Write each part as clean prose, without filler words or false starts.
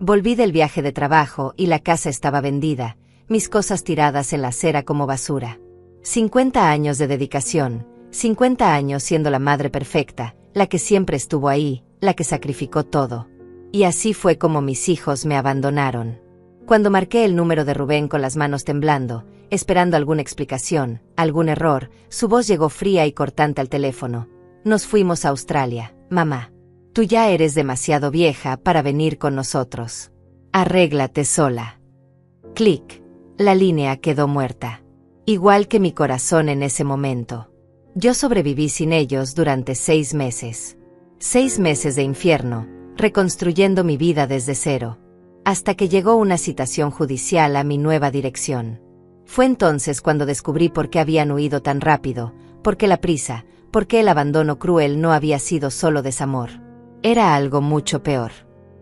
Volví del viaje de trabajo y la casa estaba vendida, mis cosas tiradas en la acera como basura. 50 años de dedicación, 50 años siendo la madre perfecta, la que siempre estuvo ahí, la que sacrificó todo. Y así fue como mis hijos me abandonaron. Cuando marqué el número de Rubén con las manos temblando, esperando alguna explicación, algún error, su voz llegó fría y cortante al teléfono. Nos fuimos a Australia, mamá. Tú ya eres demasiado vieja para venir con nosotros. Arréglate sola. Clic. La línea quedó muerta. Igual que mi corazón en ese momento. Yo sobreviví sin ellos durante 6 meses. 6 meses de infierno, reconstruyendo mi vida desde cero. Hasta que llegó una citación judicial a mi nueva dirección. Fue entonces cuando descubrí por qué habían huido tan rápido, por qué la prisa, por qué el abandono cruel no había sido solo desamor. Era algo mucho peor.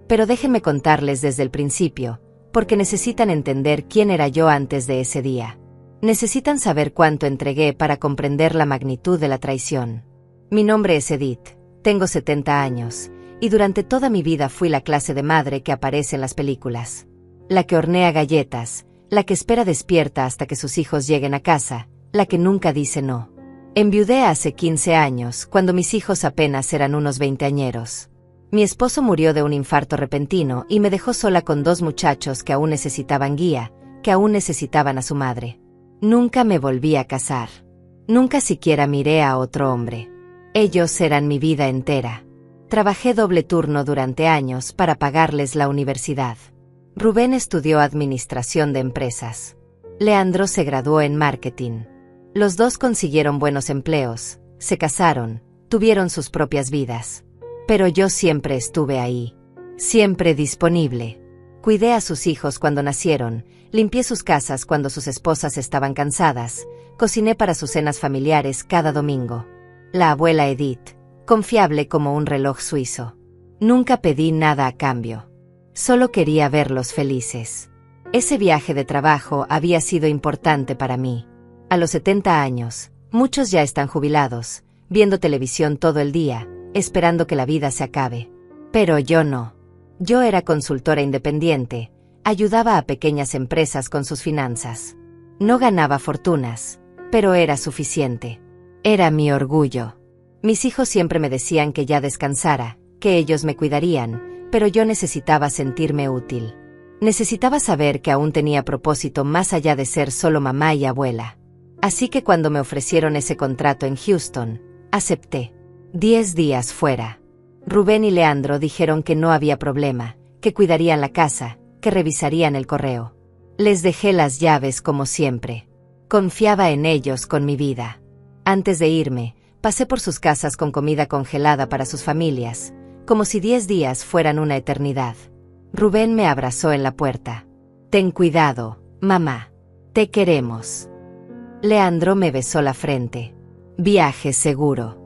Pero déjenme contarles desde el principio, porque necesitan entender quién era yo antes de ese día. Necesitan saber cuánto entregué para comprender la magnitud de la traición. Mi nombre es Edith, tengo 70 años, y durante toda mi vida fui la clase de madre que aparece en las películas. La que hornea galletas, la que espera despierta hasta que sus hijos lleguen a casa, la que nunca dice no. Enviudé hace 15 años, cuando mis hijos apenas eran unos veinteañeros. Mi esposo murió de un infarto repentino y me dejó sola con 2 muchachos que aún necesitaban guía, que aún necesitaban a su madre. Nunca me volví a casar. Nunca siquiera miré a otro hombre. Ellos eran mi vida entera. Trabajé doble turno durante años para pagarles la universidad. Rubén estudió administración de empresas. Leandro se graduó en marketing. Los 2 consiguieron buenos empleos, se casaron, tuvieron sus propias vidas. Pero yo siempre estuve ahí. Siempre disponible. Cuidé a sus hijos cuando nacieron, limpié sus casas cuando sus esposas estaban cansadas, cociné para sus cenas familiares cada domingo. La abuela Edith, confiable como un reloj suizo. Nunca pedí nada a cambio. Solo quería verlos felices. Ese viaje de trabajo había sido importante para mí. A los 70 años, muchos ya están jubilados, viendo televisión todo el día, esperando que la vida se acabe. Pero yo no. Yo era consultora independiente, ayudaba a pequeñas empresas con sus finanzas. No ganaba fortunas, pero era suficiente. Era mi orgullo. Mis hijos siempre me decían que ya descansara, que ellos me cuidarían, pero yo necesitaba sentirme útil. Necesitaba saber que aún tenía propósito más allá de ser solo mamá y abuela. Así que cuando me ofrecieron ese contrato en Houston, acepté. 10 días fuera. Rubén y Leandro dijeron que no había problema, que cuidarían la casa, que revisarían el correo. Les dejé las llaves como siempre. Confiaba en ellos con mi vida. Antes de irme, pasé por sus casas con comida congelada para sus familias, como si 10 días fueran una eternidad. Rubén me abrazó en la puerta. Ten cuidado, mamá. Te queremos. Leandro me besó la frente. Viaje seguro.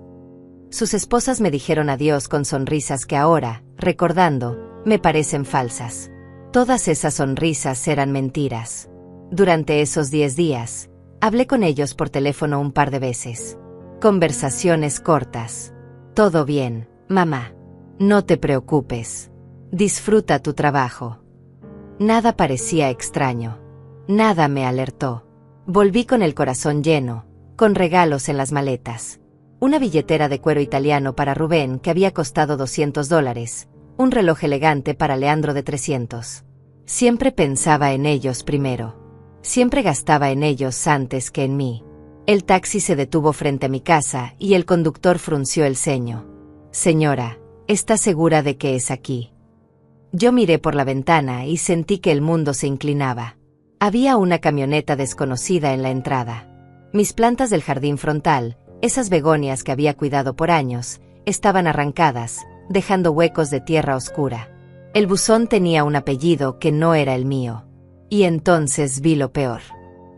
Sus esposas me dijeron adiós con sonrisas que ahora, recordando, me parecen falsas. Todas esas sonrisas eran mentiras. Durante esos 10 días, hablé con ellos por teléfono un par de veces. Conversaciones cortas. Todo bien, mamá. No te preocupes. Disfruta tu trabajo. Nada parecía extraño. Nada me alertó. Volví con el corazón lleno, con regalos en las maletas. Una billetera de cuero italiano para Rubén que había costado $200, un reloj elegante para Leandro de 300. Siempre pensaba en ellos primero. Siempre gastaba en ellos antes que en mí. El taxi se detuvo frente a mi casa y el conductor frunció el ceño. Señora, ¿está segura de que es aquí? Yo miré por la ventana y sentí que el mundo se inclinaba. Había una camioneta desconocida en la entrada. Mis plantas del jardín frontal, esas begonias que había cuidado por años, estaban arrancadas, dejando huecos de tierra oscura. El buzón tenía un apellido que no era el mío. Y entonces vi lo peor.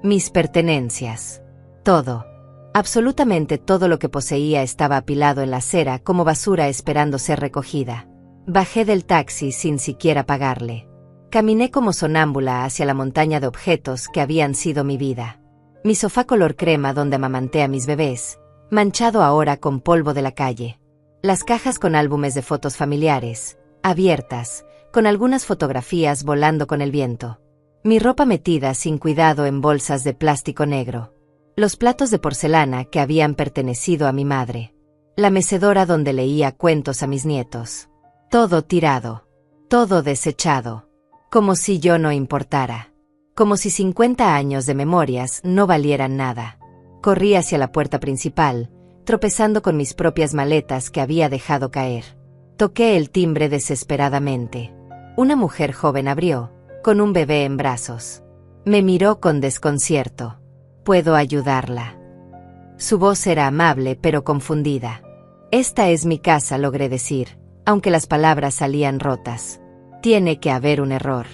Mis pertenencias. Todo. Absolutamente todo lo que poseía estaba apilado en la acera como basura esperando ser recogida. Bajé del taxi sin siquiera pagarle. Caminé como sonámbula hacia la montaña de objetos que habían sido mi vida. Mi sofá color crema donde amamanté a mis bebés, manchado ahora con polvo de la calle. Las cajas con álbumes de fotos familiares, abiertas, con algunas fotografías volando con el viento. Mi ropa metida sin cuidado en bolsas de plástico negro. Los platos de porcelana que habían pertenecido a mi madre. La mecedora donde leía cuentos a mis nietos. Todo tirado. Todo desechado. Como si yo no importara. Como si 50 años de memorias no valieran nada. Corrí hacia la puerta principal, tropezando con mis propias maletas que había dejado caer. Toqué el timbre desesperadamente. Una mujer joven abrió, con un bebé en brazos. Me miró con desconcierto. ¿Puedo ayudarla? Su voz era amable pero confundida. Esta es mi casa, logré decir, aunque las palabras salían rotas. Tiene que haber un error.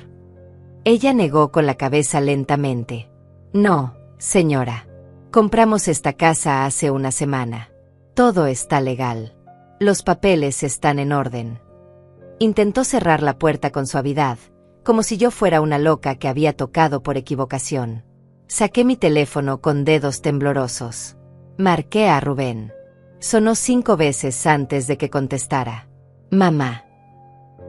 Ella negó con la cabeza lentamente. No, señora. Compramos esta casa hace una semana. Todo está legal. Los papeles están en orden. Intentó cerrar la puerta con suavidad, como si yo fuera una loca que había tocado por equivocación. Saqué mi teléfono con dedos temblorosos. Marqué a Rubén. Sonó 5 veces antes de que contestara. Mamá.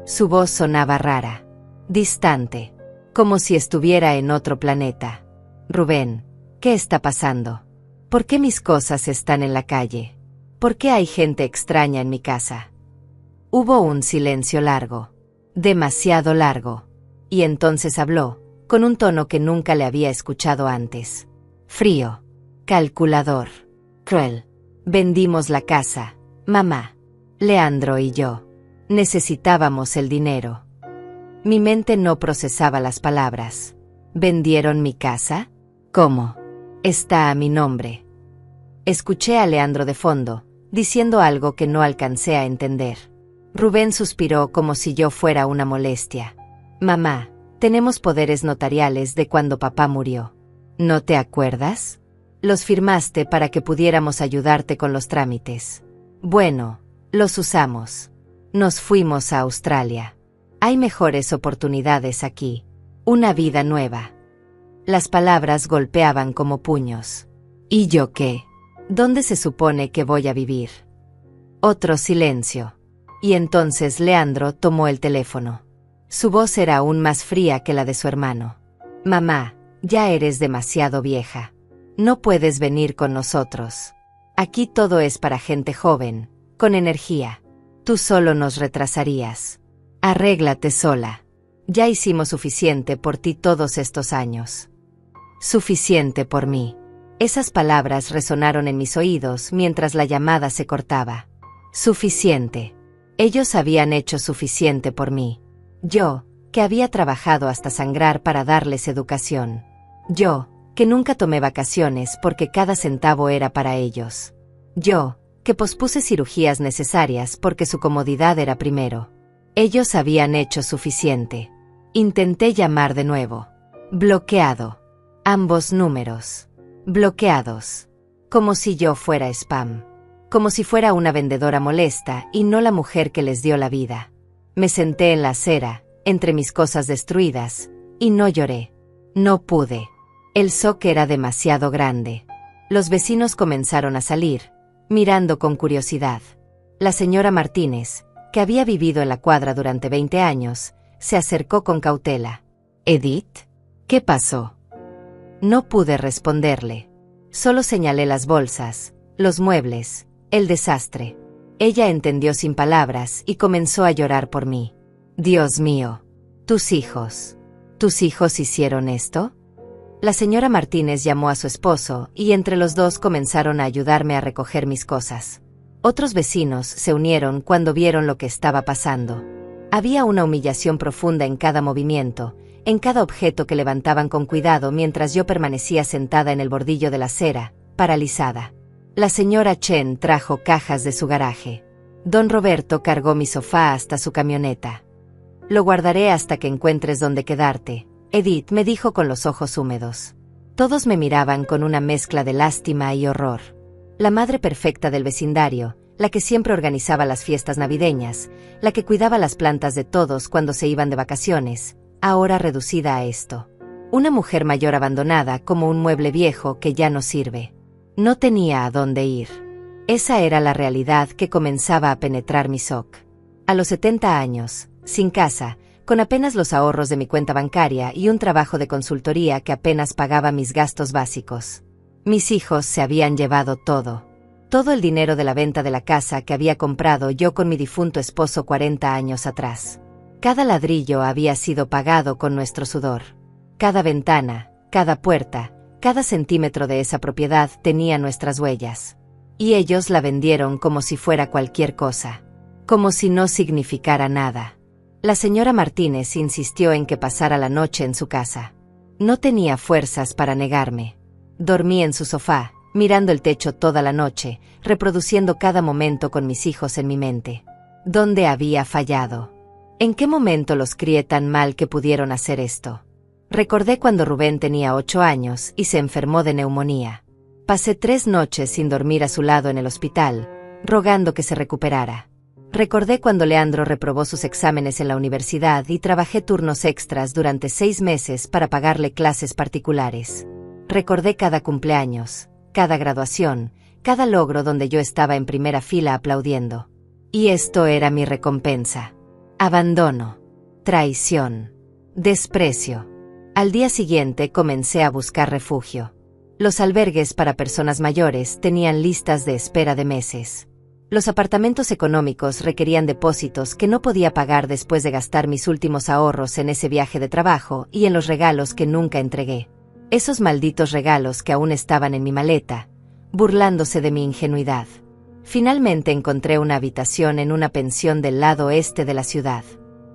Su voz sonaba rara, distante, como si estuviera en otro planeta. Rubén, ¿qué está pasando? ¿Por qué mis cosas están en la calle? ¿Por qué hay gente extraña en mi casa? Hubo un silencio largo, demasiado largo, y entonces habló, con un tono que nunca le había escuchado antes. Frío, calculador, cruel. Vendimos la casa, mamá, Leandro y yo. Necesitábamos el dinero. Mi mente no procesaba las palabras. ¿Vendieron mi casa? ¿Cómo? Está a mi nombre. Escuché a Leandro de fondo, diciendo algo que no alcancé a entender. Rubén suspiró como si yo fuera una molestia. Mamá, tenemos poderes notariales de cuando papá murió. ¿No te acuerdas? Los firmaste para que pudiéramos ayudarte con los trámites. Bueno, los usamos. Nos fuimos a Australia. Hay mejores oportunidades aquí. Una vida nueva. Las palabras golpeaban como puños. ¿Y yo qué? ¿Dónde se supone que voy a vivir? Otro silencio. Y entonces Leandro tomó el teléfono. Su voz era aún más fría que la de su hermano. Mamá, ya eres demasiado vieja. No puedes venir con nosotros. Aquí todo es para gente joven, con energía. Tú solo nos retrasarías. Arréglate sola. Ya hicimos suficiente por ti todos estos años. Suficiente por mí. Esas palabras resonaron en mis oídos mientras la llamada se cortaba. Suficiente. Ellos habían hecho suficiente por mí. Yo, que había trabajado hasta sangrar para darles educación. Yo, que nunca tomé vacaciones porque cada centavo era para ellos. Yo, que pospuse cirugías necesarias porque su comodidad era primero. Ellos habían hecho suficiente. Intenté llamar de nuevo. Bloqueado. Ambos números. Bloqueados. Como si yo fuera spam. Como si fuera una vendedora molesta y no la mujer que les dio la vida. Me senté en la acera, entre mis cosas destruidas, y no lloré. No pude. El shock era demasiado grande. Los vecinos comenzaron a salir, mirando con curiosidad. La señora Martínez, que había vivido en la cuadra durante 20 años, se acercó con cautela. ¿Edith? ¿Qué pasó? No pude responderle. Solo señalé las bolsas, los muebles, el desastre. Ella entendió sin palabras y comenzó a llorar por mí. Dios mío. ¿Tus hijos? ¿Tus hijos hicieron esto? La señora Martínez llamó a su esposo y entre los dos comenzaron a ayudarme a recoger mis cosas. Otros vecinos se unieron cuando vieron lo que estaba pasando. Había una humillación profunda en cada movimiento, en cada objeto que levantaban con cuidado mientras yo permanecía sentada en el bordillo de la acera, paralizada. La señora Chen trajo cajas de su garaje. Don Roberto cargó mi sofá hasta su camioneta. Lo guardaré hasta que encuentres dónde quedarte, Edith me dijo con los ojos húmedos. Todos me miraban con una mezcla de lástima y horror. La madre perfecta del vecindario, la que siempre organizaba las fiestas navideñas, la que cuidaba las plantas de todos cuando se iban de vacaciones, ahora reducida a esto. Una mujer mayor abandonada como un mueble viejo que ya no sirve. No tenía a dónde ir. Esa era la realidad que comenzaba a penetrar mi shock. A los 70 años, sin casa, con apenas los ahorros de mi cuenta bancaria y un trabajo de consultoría que apenas pagaba mis gastos básicos. Mis hijos se habían llevado todo. Todo el dinero de la venta de la casa que había comprado yo con mi difunto esposo 40 años atrás. Cada ladrillo había sido pagado con nuestro sudor. Cada ventana, cada puerta, cada centímetro de esa propiedad tenía nuestras huellas. Y ellos la vendieron como si fuera cualquier cosa. Como si no significara nada. La señora Martínez insistió en que pasara la noche en su casa. No tenía fuerzas para negarme. Dormí en su sofá, mirando el techo toda la noche, reproduciendo cada momento con mis hijos en mi mente. ¿Dónde había fallado? ¿En qué momento los crié tan mal que pudieron hacer esto? Recordé cuando Rubén tenía 8 años y se enfermó de neumonía. Pasé 3 noches sin dormir a su lado en el hospital, rogando que se recuperara. Recordé cuando Leandro reprobó sus exámenes en la universidad y trabajé turnos extras durante 6 meses para pagarle clases particulares. Recordé cada cumpleaños, cada graduación, cada logro donde yo estaba en primera fila aplaudiendo. Y esto era mi recompensa. Abandono, traición, desprecio. Al día siguiente comencé a buscar refugio. Los albergues para personas mayores tenían listas de espera de meses. Los apartamentos económicos requerían depósitos que no podía pagar después de gastar mis últimos ahorros en ese viaje de trabajo y en los regalos que nunca entregué. Esos malditos regalos que aún estaban en mi maleta, burlándose de mi ingenuidad. Finalmente encontré una habitación en una pensión del lado oeste de la ciudad.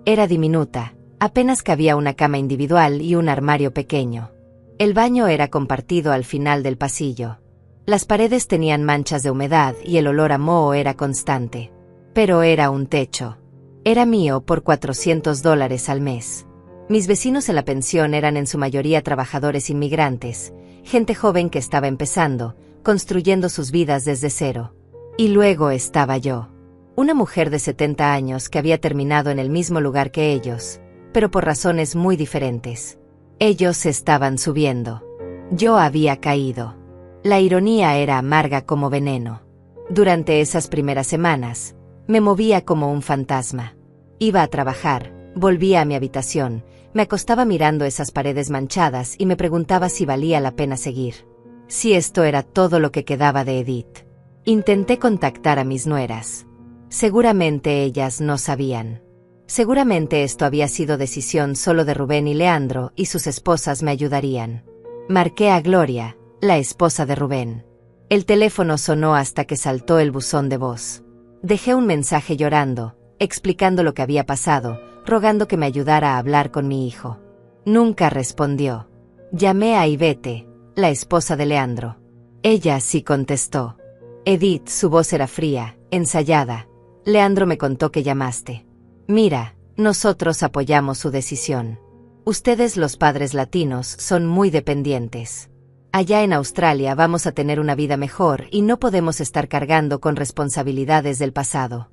Era diminuta, apenas cabía una cama individual y un armario pequeño. El baño era compartido al final del pasillo. Las paredes tenían manchas de humedad y el olor a moho era constante. Pero era un techo. Era mío por $400 al mes. Mis vecinos en la pensión eran en su mayoría trabajadores inmigrantes, gente joven que estaba empezando, construyendo sus vidas desde cero. Y luego estaba yo. Una mujer de 70 años que había terminado en el mismo lugar que ellos, pero por razones muy diferentes. Ellos estaban subiendo. Yo había caído. La ironía era amarga como veneno. Durante esas primeras semanas, me movía como un fantasma. Iba a trabajar, volvía a mi habitación, me acostaba mirando esas paredes manchadas y me preguntaba si valía la pena seguir. Si esto era todo lo que quedaba de Edith. Intenté contactar a mis nueras. Seguramente ellas no sabían. Seguramente esto había sido decisión solo de Rubén y Leandro y sus esposas me ayudarían. Marqué a Gloria, la esposa de Rubén. El teléfono sonó hasta que saltó el buzón de voz. Dejé un mensaje llorando, explicando lo que había pasado, rogando que me ayudara a hablar con mi hijo. Nunca respondió. Llamé a Ivete, la esposa de Leandro. Ella sí contestó. Edith, su voz era fría, ensayada. Leandro me contó que llamaste. Mira, nosotros apoyamos su decisión. Ustedes los padres latinos son muy dependientes. Allá en Australia vamos a tener una vida mejor y no podemos estar cargando con responsabilidades del pasado.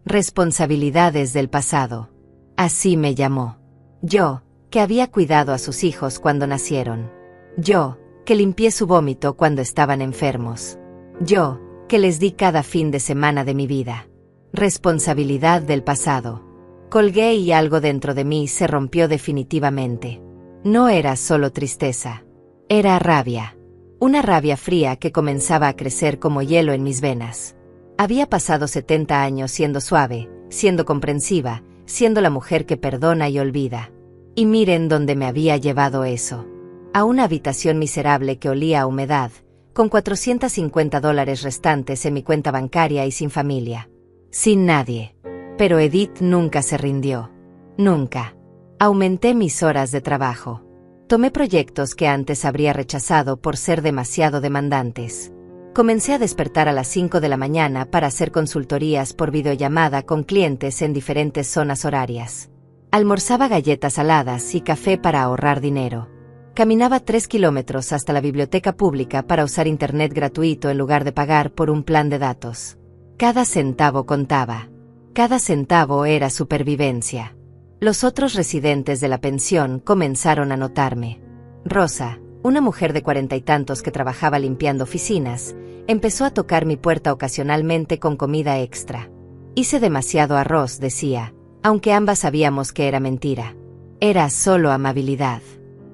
Responsabilidades del pasado. Así me llamó. Yo, que había cuidado a sus hijos cuando nacieron. Yo, que limpié su vómito cuando estaban enfermos. Yo, que les di cada fin de semana de mi vida. Responsabilidad del pasado. Colgué y algo dentro de mí se rompió definitivamente. No era solo tristeza. Era rabia. Una rabia fría que comenzaba a crecer como hielo en mis venas. Había pasado 70 años siendo suave, siendo comprensiva, siendo la mujer que perdona y olvida. Y miren dónde me había llevado eso. A una habitación miserable que olía a humedad, con $450 restantes en mi cuenta bancaria y sin familia. Sin nadie. Pero Edith nunca se rindió. Nunca. Aumenté mis horas de trabajo. Tomé proyectos que antes habría rechazado por ser demasiado demandantes. Comencé a despertar a las 5 de la mañana para hacer consultorías por videollamada con clientes en diferentes zonas horarias. Almorzaba galletas saladas y café para ahorrar dinero. Caminaba 3 kilómetros hasta la biblioteca pública para usar internet gratuito en lugar de pagar por un plan de datos. Cada centavo contaba. Cada centavo era supervivencia. Los otros residentes de la pensión comenzaron a notarme. Rosa, una mujer de 40 y tantos que trabajaba limpiando oficinas, empezó a tocar mi puerta ocasionalmente con comida extra. Hice demasiado arroz, decía, aunque ambas sabíamos que era mentira. Era solo amabilidad.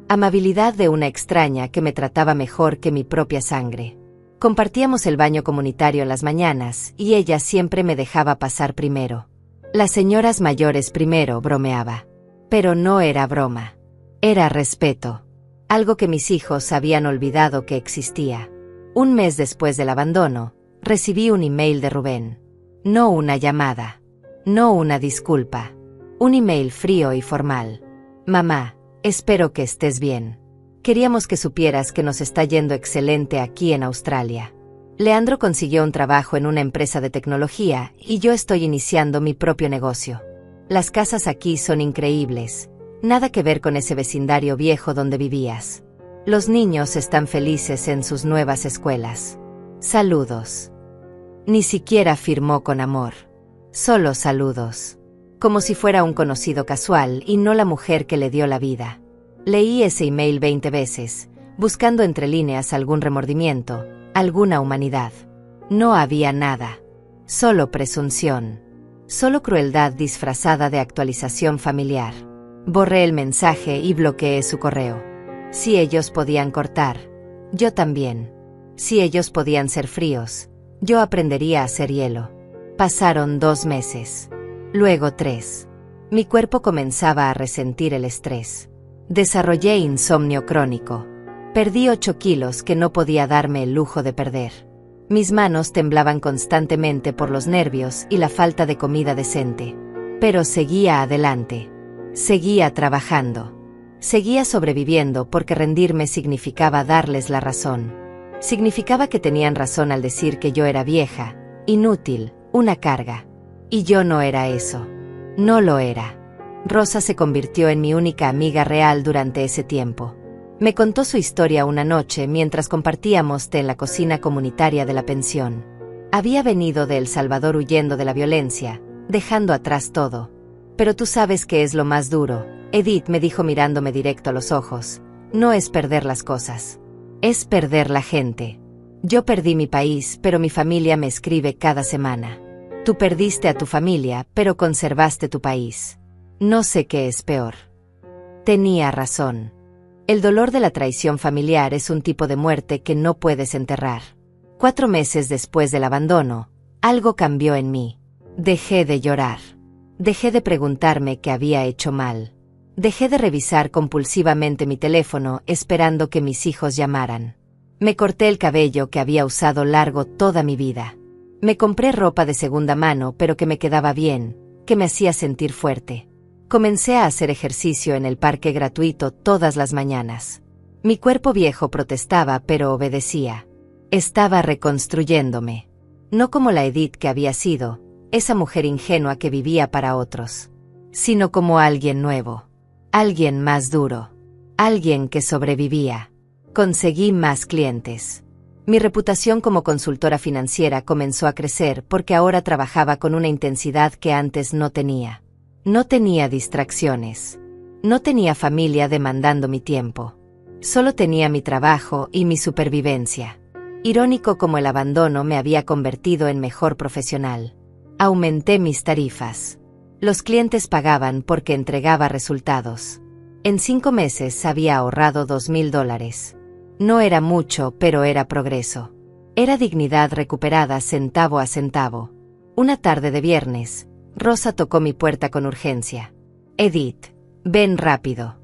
Amabilidad de una extraña que me trataba mejor que mi propia sangre. Compartíamos el baño comunitario en las mañanas y ella siempre me dejaba pasar primero. Las señoras mayores primero, bromeaba. Pero no era broma. Era respeto. Algo que mis hijos habían olvidado que existía. Un mes después del abandono, recibí un email de Rubén. No una llamada. No una disculpa. Un email frío y formal. Mamá, espero que estés bien. Queríamos que supieras que nos está yendo excelente aquí en Australia. Leandro consiguió un trabajo en una empresa de tecnología y yo estoy iniciando mi propio negocio. Las casas aquí son increíbles. Nada que ver con ese vecindario viejo donde vivías. Los niños están felices en sus nuevas escuelas. Saludos. Ni siquiera firmó con amor. Solo saludos. Como si fuera un conocido casual y no la mujer que le dio la vida. Leí ese email 20 veces, buscando entre líneas algún remordimiento, alguna humanidad. No había nada. Solo presunción. Solo crueldad disfrazada de actualización familiar. Borré el mensaje y bloqueé su correo. Si ellos podían cortar, yo también. Si ellos podían ser fríos, yo aprendería a ser hielo. Pasaron 2 meses. Luego 3. Mi cuerpo comenzaba a resentir el estrés. Desarrollé insomnio crónico. Perdí 8 kilos que no podía darme el lujo de perder. Mis manos temblaban constantemente por los nervios y la falta de comida decente. Pero seguía adelante. Seguía trabajando. Seguía sobreviviendo porque rendirme significaba darles la razón. Significaba que tenían razón al decir que yo era vieja, inútil, una carga. Y yo no era eso. No lo era. Rosa se convirtió en mi única amiga real durante ese tiempo. Me contó su historia una noche mientras compartíamos té en la cocina comunitaria de la pensión. Había venido de El Salvador huyendo de la violencia, dejando atrás todo. Pero tú sabes qué es lo más duro, Edith me dijo mirándome directo a los ojos. No es perder las cosas. Es perder la gente. Yo perdí mi país, pero mi familia me escribe cada semana. Tú perdiste a tu familia, pero conservaste tu país. No sé qué es peor. Tenía razón. El dolor de la traición familiar es un tipo de muerte que no puedes enterrar. 4 meses después del abandono, algo cambió en mí. Dejé de llorar. Dejé de preguntarme qué había hecho mal. Dejé de revisar compulsivamente mi teléfono esperando que mis hijos llamaran. Me corté el cabello que había usado largo toda mi vida. Me compré ropa de segunda mano pero que me quedaba bien, que me hacía sentir fuerte. Comencé a hacer ejercicio en el parque gratuito todas las mañanas. Mi cuerpo viejo protestaba pero obedecía. Estaba reconstruyéndome. No como la Edith que había sido, esa mujer ingenua que vivía para otros, sino como alguien nuevo. Alguien más duro. Alguien que sobrevivía. Conseguí más clientes. Mi reputación como consultora financiera comenzó a crecer porque ahora trabajaba con una intensidad que antes no tenía. No tenía distracciones. No tenía familia demandando mi tiempo. Solo tenía mi trabajo y mi supervivencia. Irónico como el abandono me había convertido en mejor profesional. Aumenté mis tarifas. Los clientes pagaban porque entregaba resultados. En 5 meses había ahorrado $2,000. No era mucho, pero era progreso. Era dignidad recuperada centavo a centavo. Una tarde de viernes, Rosa tocó mi puerta con urgencia. Edith, ven rápido.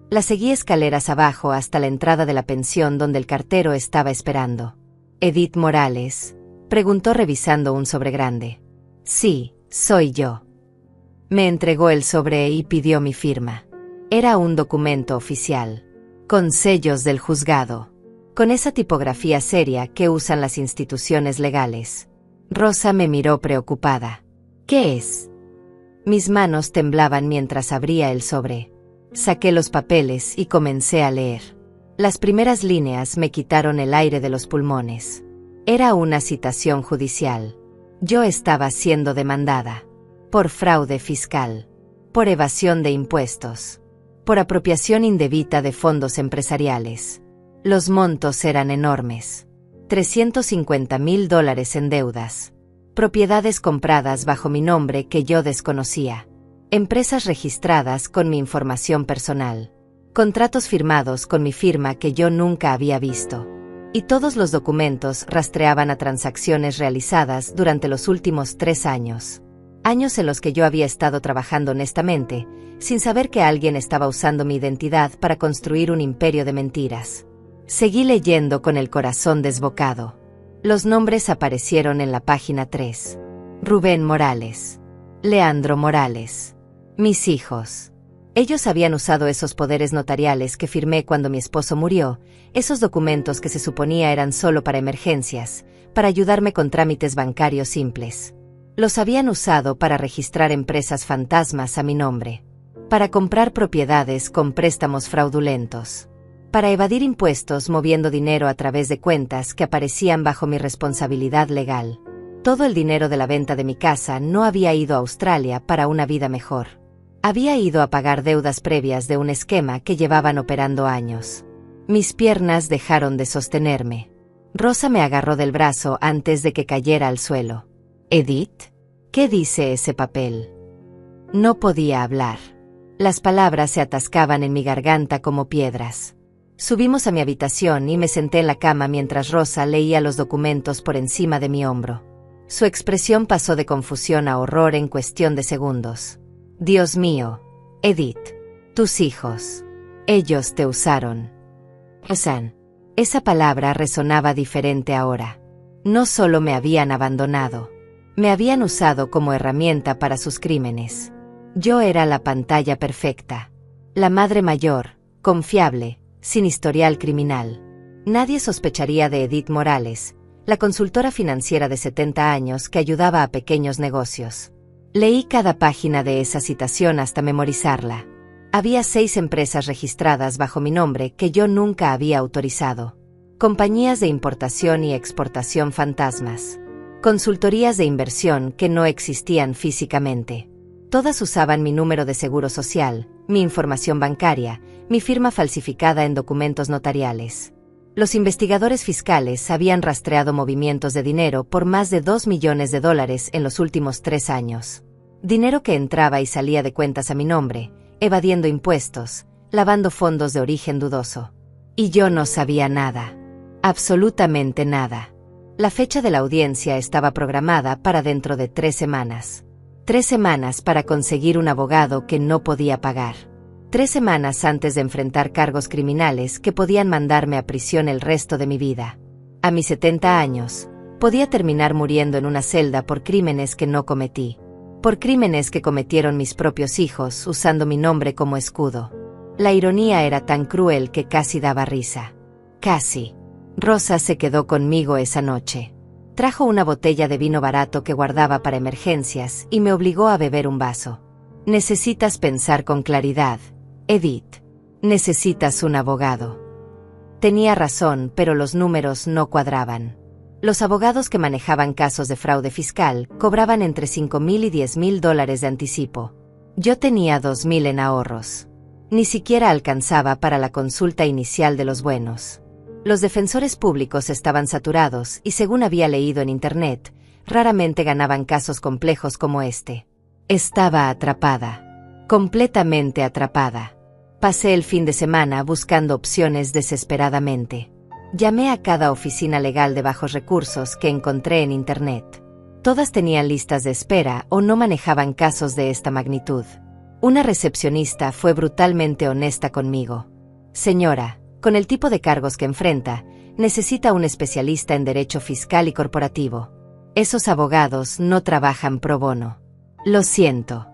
La seguí escaleras abajo hasta la entrada de la pensión donde el cartero estaba esperando. Edith Morales, preguntó revisando un sobre grande. Sí, soy yo. Me entregó el sobre y pidió mi firma. Era un documento oficial, con sellos del juzgado, con esa tipografía seria que usan las instituciones legales. Rosa me miró preocupada. ¿Qué es? Mis manos temblaban mientras abría el sobre. Saqué los papeles y comencé a leer. Las primeras líneas me quitaron el aire de los pulmones. Era una citación judicial. Yo estaba siendo demandada. Por fraude fiscal. Por evasión de impuestos. Por apropiación indebida de fondos empresariales. Los montos eran enormes. $350,000 en deudas. Propiedades compradas bajo mi nombre que yo desconocía. empresas registradas con mi información personal, contratos firmados con mi firma que yo nunca había visto. Y todos los documentos rastreaban a transacciones realizadas durante los últimos 3 años. Años en los que yo había estado trabajando honestamente, sin saber que alguien estaba usando mi identidad para construir un imperio de mentiras. Seguí leyendo con el corazón desbocado. Los nombres aparecieron en la página 3. Rubén Morales. Leandro Morales. Mis hijos. Ellos habían usado esos poderes notariales que firmé cuando mi esposo murió, esos documentos que se suponía eran solo para emergencias, para ayudarme con trámites bancarios simples. Los habían usado para registrar empresas fantasmas a mi nombre, para comprar propiedades con préstamos fraudulentos, para evadir impuestos moviendo dinero a través de cuentas que aparecían bajo mi responsabilidad legal. Todo el dinero de la venta de mi casa no había ido a Australia para una vida mejor. Había ido a pagar deudas previas de un esquema que llevaban operando años. Mis piernas dejaron de sostenerme. Rosa me agarró del brazo antes de que cayera al suelo. «Edith, ¿qué dice ese papel?» No podía hablar. Las palabras se atascaban en mi garganta como piedras. Subimos a mi habitación y me senté en la cama mientras Rosa leía los documentos por encima de mi hombro. Su expresión pasó de confusión a horror en cuestión de segundos. «Dios mío, Edith, tus hijos. Ellos te usaron». Usan. Esa palabra resonaba diferente ahora. No solo me habían abandonado. Me habían usado como herramienta para sus crímenes. Yo era la pantalla perfecta. La madre mayor, confiable, sin historial criminal. Nadie sospecharía de Edith Morales, la consultora financiera de 70 años que ayudaba a pequeños negocios. Leí cada página de esa citación hasta memorizarla. Había 6 empresas registradas bajo mi nombre que yo nunca había autorizado. Compañías de importación y exportación fantasmas. Consultorías de inversión que no existían físicamente. Todas usaban mi número de seguro social, mi información bancaria, mi firma falsificada en documentos notariales. Los investigadores fiscales habían rastreado movimientos de dinero por más de $2 millones en los últimos 3 años. Dinero que entraba y salía de cuentas a mi nombre, evadiendo impuestos, lavando fondos de origen dudoso. Y yo no sabía nada. Absolutamente nada. La fecha de la audiencia estaba programada para dentro de 3 semanas. 3 semanas para conseguir un abogado que no podía pagar. 3 semanas antes de enfrentar cargos criminales que podían mandarme a prisión el resto de mi vida. A mis 70 años, podía terminar muriendo en una celda por crímenes que no cometí. Por crímenes que cometieron mis propios hijos usando mi nombre como escudo. La ironía era tan cruel que casi daba risa. Casi. Rosa se quedó conmigo esa noche. Trajo una botella de vino barato que guardaba para emergencias y me obligó a beber un vaso. Necesitas pensar con claridad, Edith. Necesitas un abogado. Tenía razón, pero los números no cuadraban. Los abogados que manejaban casos de fraude fiscal cobraban entre $5,000 y $10,000 de anticipo. Yo tenía $2,000 en ahorros. Ni siquiera alcanzaba para la consulta inicial de los buenos. Los defensores públicos estaban saturados y, según había leído en internet, raramente ganaban casos complejos como este. Estaba atrapada. Completamente atrapada. Pasé el fin de semana buscando opciones desesperadamente. Llamé a cada oficina legal de bajos recursos que encontré en internet. Todas tenían listas de espera o no manejaban casos de esta magnitud. Una recepcionista fue brutalmente honesta conmigo. Señora, con el tipo de cargos que enfrenta, necesita un especialista en derecho fiscal y corporativo. Esos abogados no trabajan pro bono. Lo siento.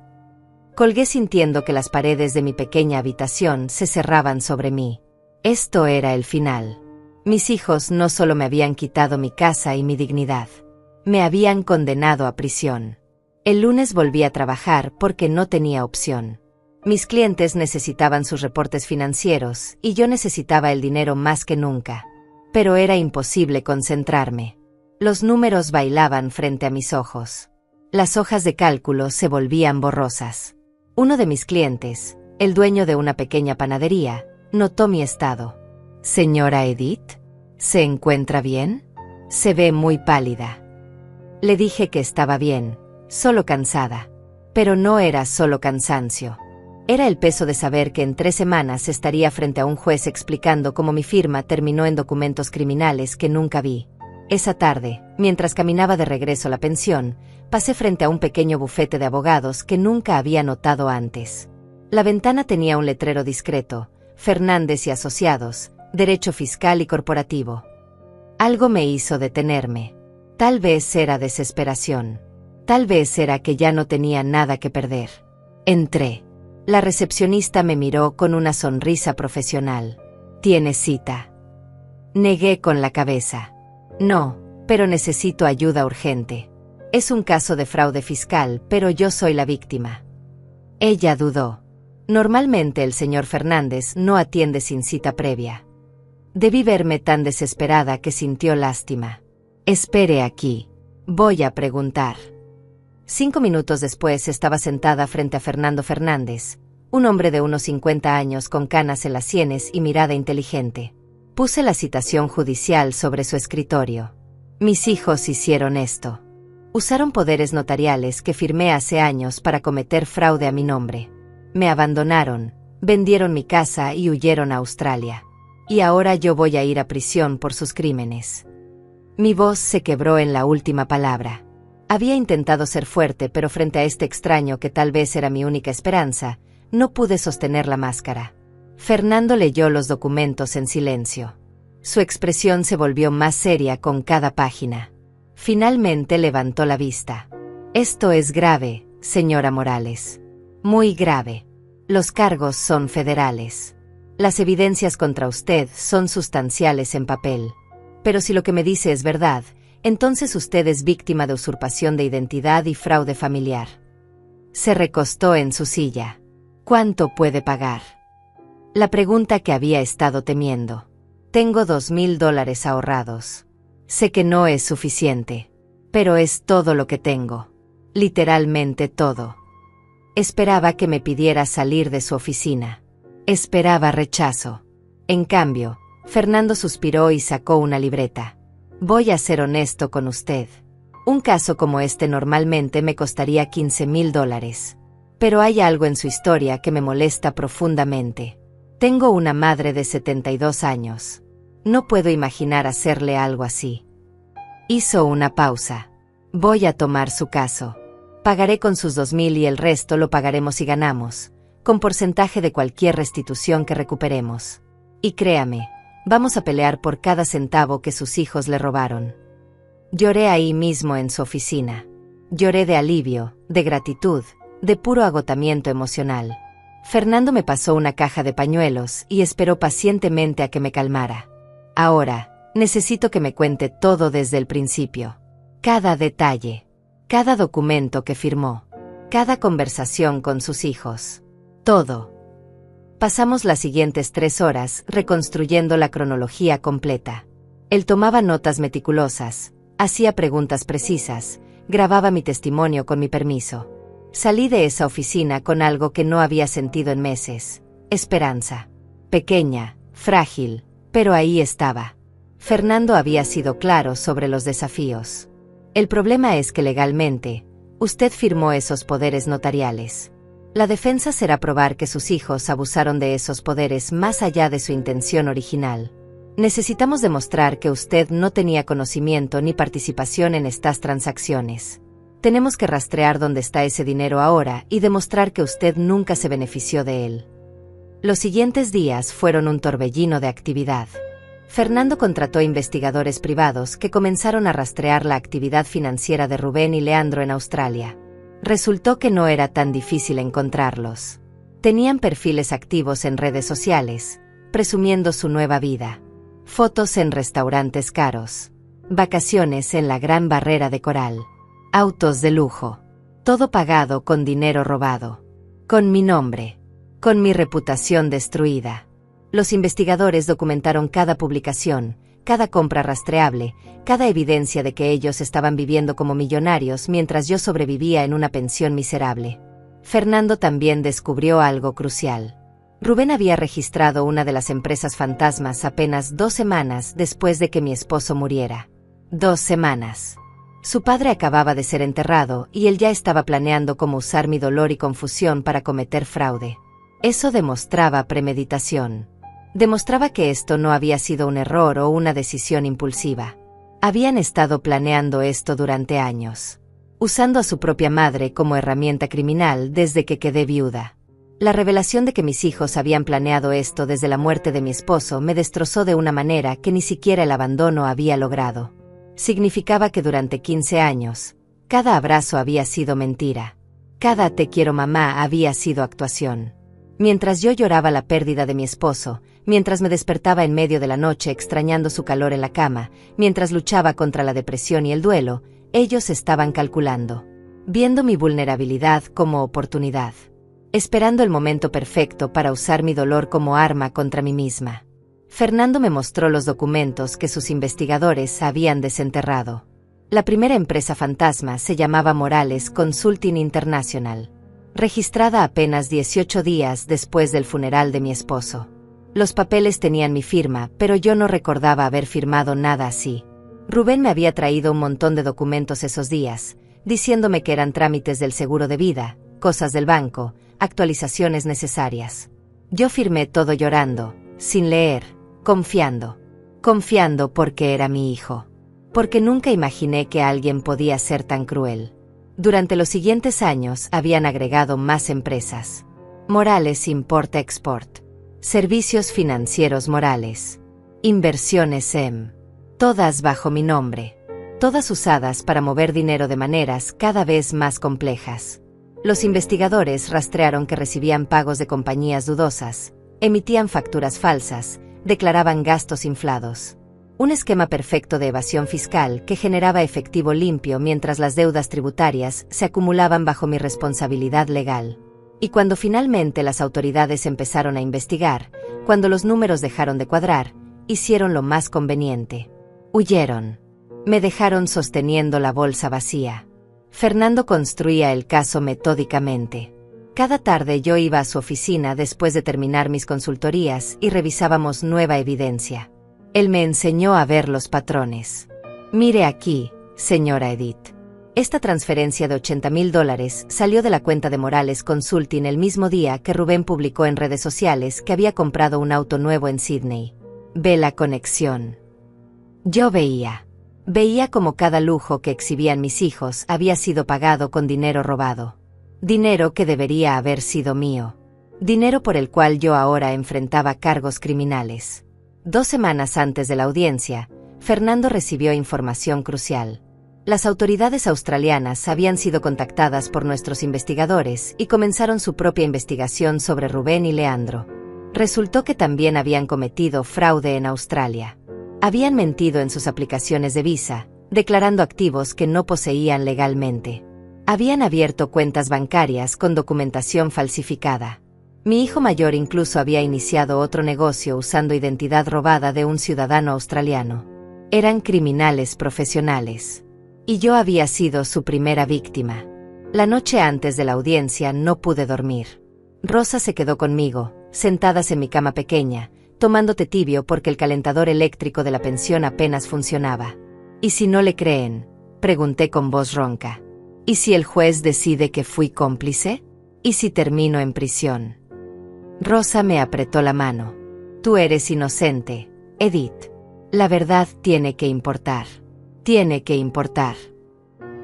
Colgué sintiendo que las paredes de mi pequeña habitación se cerraban sobre mí. Esto era el final. Mis hijos no solo me habían quitado mi casa y mi dignidad. Me habían condenado a prisión. El lunes volví a trabajar porque no tenía opción. Mis clientes necesitaban sus reportes financieros y yo necesitaba el dinero más que nunca. Pero era imposible concentrarme. Los números bailaban frente a mis ojos. Las hojas de cálculo se volvían borrosas. Uno de mis clientes, el dueño de una pequeña panadería, notó mi estado. «Señora Edith, ¿se encuentra bien? Se ve muy pálida». Le dije que estaba bien, solo cansada. Pero no era solo cansancio. Era el peso de saber que en 3 semanas estaría frente a un juez explicando cómo mi firma terminó en documentos criminales que nunca vi. Esa tarde, mientras caminaba de regreso a la pensión, pasé frente a un pequeño bufete de abogados que nunca había notado antes. La ventana tenía un letrero discreto: Fernández y Asociados, Derecho Fiscal y Corporativo. Algo me hizo detenerme. Tal vez era desesperación. Tal vez era que ya no tenía nada que perder. Entré. La recepcionista me miró con una sonrisa profesional. ¿Tienes cita? Negué con la cabeza. No, pero necesito ayuda urgente. Es un caso de fraude fiscal, pero yo soy la víctima. Ella dudó. Normalmente el señor Fernández no atiende sin cita previa. Debí verme tan desesperada que sintió lástima. Espere aquí. Voy a preguntar. 5 minutos después estaba sentada frente a Fernando Fernández, un hombre de unos 50 años con canas en las sienes y mirada inteligente. Puse la citación judicial sobre su escritorio. Mis hijos hicieron esto. Usaron poderes notariales que firmé hace años para cometer fraude a mi nombre. Me abandonaron, vendieron mi casa y huyeron a Australia. Y ahora yo voy a ir a prisión por sus crímenes. Mi voz se quebró en la última palabra. Había intentado ser fuerte, pero frente a este extraño que tal vez era mi única esperanza, no pude sostener la máscara. Fernando leyó los documentos en silencio. Su expresión se volvió más seria con cada página. Finalmente levantó la vista. Esto es grave, señora Morales. Muy grave. Los cargos son federales. Las evidencias contra usted son sustanciales en papel. Pero si lo que me dice es verdad, entonces usted es víctima de usurpación de identidad y fraude familiar. Se recostó en su silla. ¿Cuánto puede pagar? La pregunta que había estado temiendo. Tengo $2,000 ahorrados. Sé que no es suficiente, pero es todo lo que tengo. Literalmente todo. Esperaba que me pidiera salir de su oficina. Esperaba rechazo. En cambio, Fernando suspiró y sacó una libreta. Voy a ser honesto con usted. Un caso como este normalmente me costaría $15,000. Pero hay algo en su historia que me molesta profundamente. Tengo una madre de 72 años. No puedo imaginar hacerle algo así. Hizo una pausa. Voy a tomar su caso. Pagaré con sus 2,000 y el resto lo pagaremos si ganamos, con porcentaje de cualquier restitución que recuperemos. Y créame, vamos a pelear por cada centavo que sus hijos le robaron. Lloré ahí mismo en su oficina. Lloré de alivio, de gratitud, de puro agotamiento emocional. Fernando me pasó una caja de pañuelos y esperó pacientemente a que me calmara. Ahora, necesito que me cuente todo desde el principio. Cada detalle, cada documento que firmó, cada conversación con sus hijos. Todo. Pasamos las siguientes 3 horas reconstruyendo la cronología completa. Él tomaba notas meticulosas, hacía preguntas precisas, grababa mi testimonio con mi permiso. Salí de esa oficina con algo que no había sentido en meses: esperanza. Pequeña, frágil, pero ahí estaba. Fernando había sido claro sobre los desafíos. El problema es que legalmente, usted firmó esos poderes notariales. La defensa será probar que sus hijos abusaron de esos poderes más allá de su intención original. Necesitamos demostrar que usted no tenía conocimiento ni participación en estas transacciones. Tenemos que rastrear dónde está ese dinero ahora y demostrar que usted nunca se benefició de él. Los siguientes días fueron un torbellino de actividad. Fernando contrató investigadores privados que comenzaron a rastrear la actividad financiera de Rubén y Leandro en Australia. Resultó que no era tan difícil encontrarlos. Tenían perfiles activos en redes sociales, presumiendo su nueva vida. Fotos en restaurantes caros. Vacaciones en la Gran Barrera de Coral. Autos de lujo. Todo pagado con dinero robado. Con mi nombre. Con mi reputación destruida. Los investigadores documentaron cada publicación, cada compra rastreable, cada evidencia de que ellos estaban viviendo como millonarios mientras yo sobrevivía en una pensión miserable. Fernando también descubrió algo crucial. Rubén había registrado una de las empresas fantasmas apenas 2 semanas después de que mi esposo muriera. 2 semanas. Su padre acababa de ser enterrado y él ya estaba planeando cómo usar mi dolor y confusión para cometer fraude. Eso demostraba premeditación. Demostraba que esto no había sido un error o una decisión impulsiva. Habían estado planeando esto durante años, usando a su propia madre como herramienta criminal desde que quedé viuda. La revelación de que mis hijos habían planeado esto desde la muerte de mi esposo me destrozó de una manera que ni siquiera el abandono había logrado. Significaba que durante 15 años, cada abrazo había sido mentira. Cada te quiero mamá había sido actuación. Mientras yo lloraba la pérdida de mi esposo, mientras me despertaba en medio de la noche extrañando su calor en la cama, mientras luchaba contra la depresión y el duelo, ellos estaban calculando, viendo mi vulnerabilidad como oportunidad, esperando el momento perfecto para usar mi dolor como arma contra mí misma. Fernando me mostró los documentos que sus investigadores habían desenterrado. La primera empresa fantasma se llamaba Morales Consulting International, registrada apenas 18 días después del funeral de mi esposo. Los papeles tenían mi firma, pero yo no recordaba haber firmado nada así. Rubén me había traído un montón de documentos esos días, diciéndome que eran trámites del seguro de vida, cosas del banco, actualizaciones necesarias. Yo firmé todo llorando, sin leer, confiando. Confiando porque era mi hijo. Porque nunca imaginé que alguien podía ser tan cruel. Durante los siguientes años habían agregado más empresas. Morales Import-Export. Servicios financieros Morales. Inversiones todas bajo mi nombre. Todas usadas para mover dinero de maneras cada vez más complejas. Los investigadores rastrearon que recibían pagos de compañías dudosas, emitían facturas falsas, declaraban gastos inflados. Un esquema perfecto de evasión fiscal que generaba efectivo limpio mientras las deudas tributarias se acumulaban bajo mi responsabilidad legal. Y cuando finalmente las autoridades empezaron a investigar, cuando los números dejaron de cuadrar, hicieron lo más conveniente. Huyeron. Me dejaron sosteniendo la bolsa vacía. Fernando construía el caso metódicamente. Cada tarde yo iba a su oficina después de terminar mis consultorías y revisábamos nueva evidencia. Él me enseñó a ver los patrones. Mire aquí, señora Edith. Esta transferencia de $80,000 salió de la cuenta de Morales Consulting el mismo día que Rubén publicó en redes sociales que había comprado un auto nuevo en Sydney. Ve la conexión. Yo veía como cada lujo que exhibían mis hijos había sido pagado con dinero robado. Dinero que debería haber sido mío. Dinero por el cual yo ahora enfrentaba cargos criminales. 2 semanas antes de la audiencia, Fernando recibió información crucial. Las autoridades australianas habían sido contactadas por nuestros investigadores y comenzaron su propia investigación sobre Rubén y Leandro. Resultó que también habían cometido fraude en Australia. Habían mentido en sus aplicaciones de visa, declarando activos que no poseían legalmente. Habían abierto cuentas bancarias con documentación falsificada. Mi hijo mayor incluso había iniciado otro negocio usando identidad robada de un ciudadano australiano. Eran criminales profesionales. Y yo había sido su primera víctima. La noche antes de la audiencia no pude dormir. Rosa se quedó conmigo, sentadas en mi cama pequeña, tomando té tibio porque el calentador eléctrico de la pensión apenas funcionaba. ¿Y si no le creen?, pregunté con voz ronca. ¿Y si el juez decide que fui cómplice? ¿Y si termino en prisión? Rosa me apretó la mano. Tú eres inocente, Edith. La verdad tiene que importar. Tiene que importar.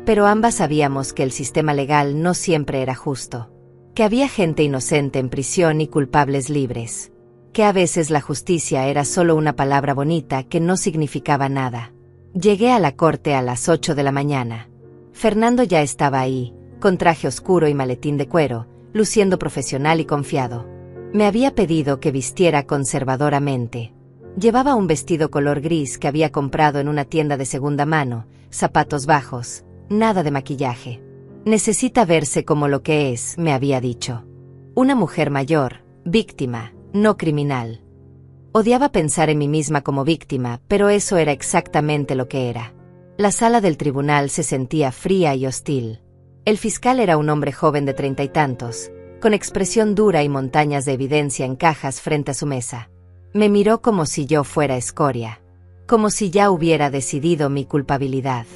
Pero ambas sabíamos que el sistema legal no siempre era justo. Que había gente inocente en prisión y culpables libres. Que a veces la justicia era solo una palabra bonita que no significaba nada. Llegué a la corte a las 8 de la mañana. Fernando ya estaba ahí, con traje oscuro y maletín de cuero, luciendo profesional y confiado. Me había pedido que vistiera conservadoramente. Llevaba un vestido color gris que había comprado en una tienda de segunda mano, zapatos bajos, nada de maquillaje. Necesita verse como lo que es, me había dicho. Una mujer mayor, víctima, no criminal. Odiaba pensar en mí misma como víctima, pero eso era exactamente lo que era. La sala del tribunal se sentía fría y hostil. El fiscal era un hombre joven de 30 y tantos, con expresión dura y montañas de evidencia en cajas frente a su mesa. Me miró como si yo fuera escoria. Como si ya hubiera decidido mi culpabilidad.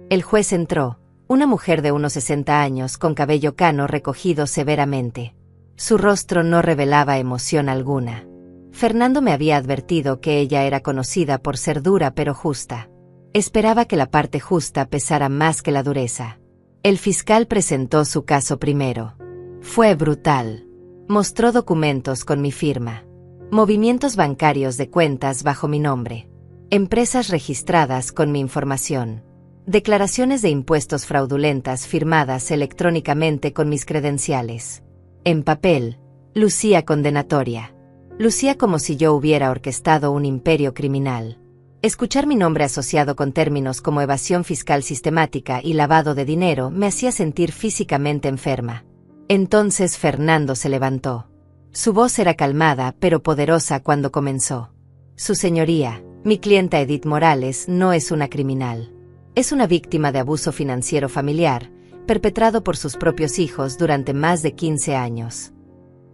El juez entró, una mujer de unos 60 años con cabello cano recogido severamente. Su rostro no revelaba emoción alguna. Fernando me había advertido que ella era conocida por ser dura pero justa. Esperaba que la parte justa pesara más que la dureza. El fiscal presentó su caso primero. Fue brutal. Mostró documentos con mi firma. Movimientos bancarios de cuentas bajo mi nombre. Empresas registradas con mi información. Declaraciones de impuestos fraudulentas firmadas electrónicamente con mis credenciales. En papel, lucía condenatoria. Lucía como si yo hubiera orquestado un imperio criminal. Escuchar mi nombre asociado con términos como evasión fiscal sistemática y lavado de dinero me hacía sentir físicamente enferma. Entonces Fernando se levantó. Su voz era calmada pero poderosa cuando comenzó. Su señoría, mi clienta Edith Morales no es una criminal. Es una víctima de abuso financiero familiar, perpetrado por sus propios hijos durante más de 15 años.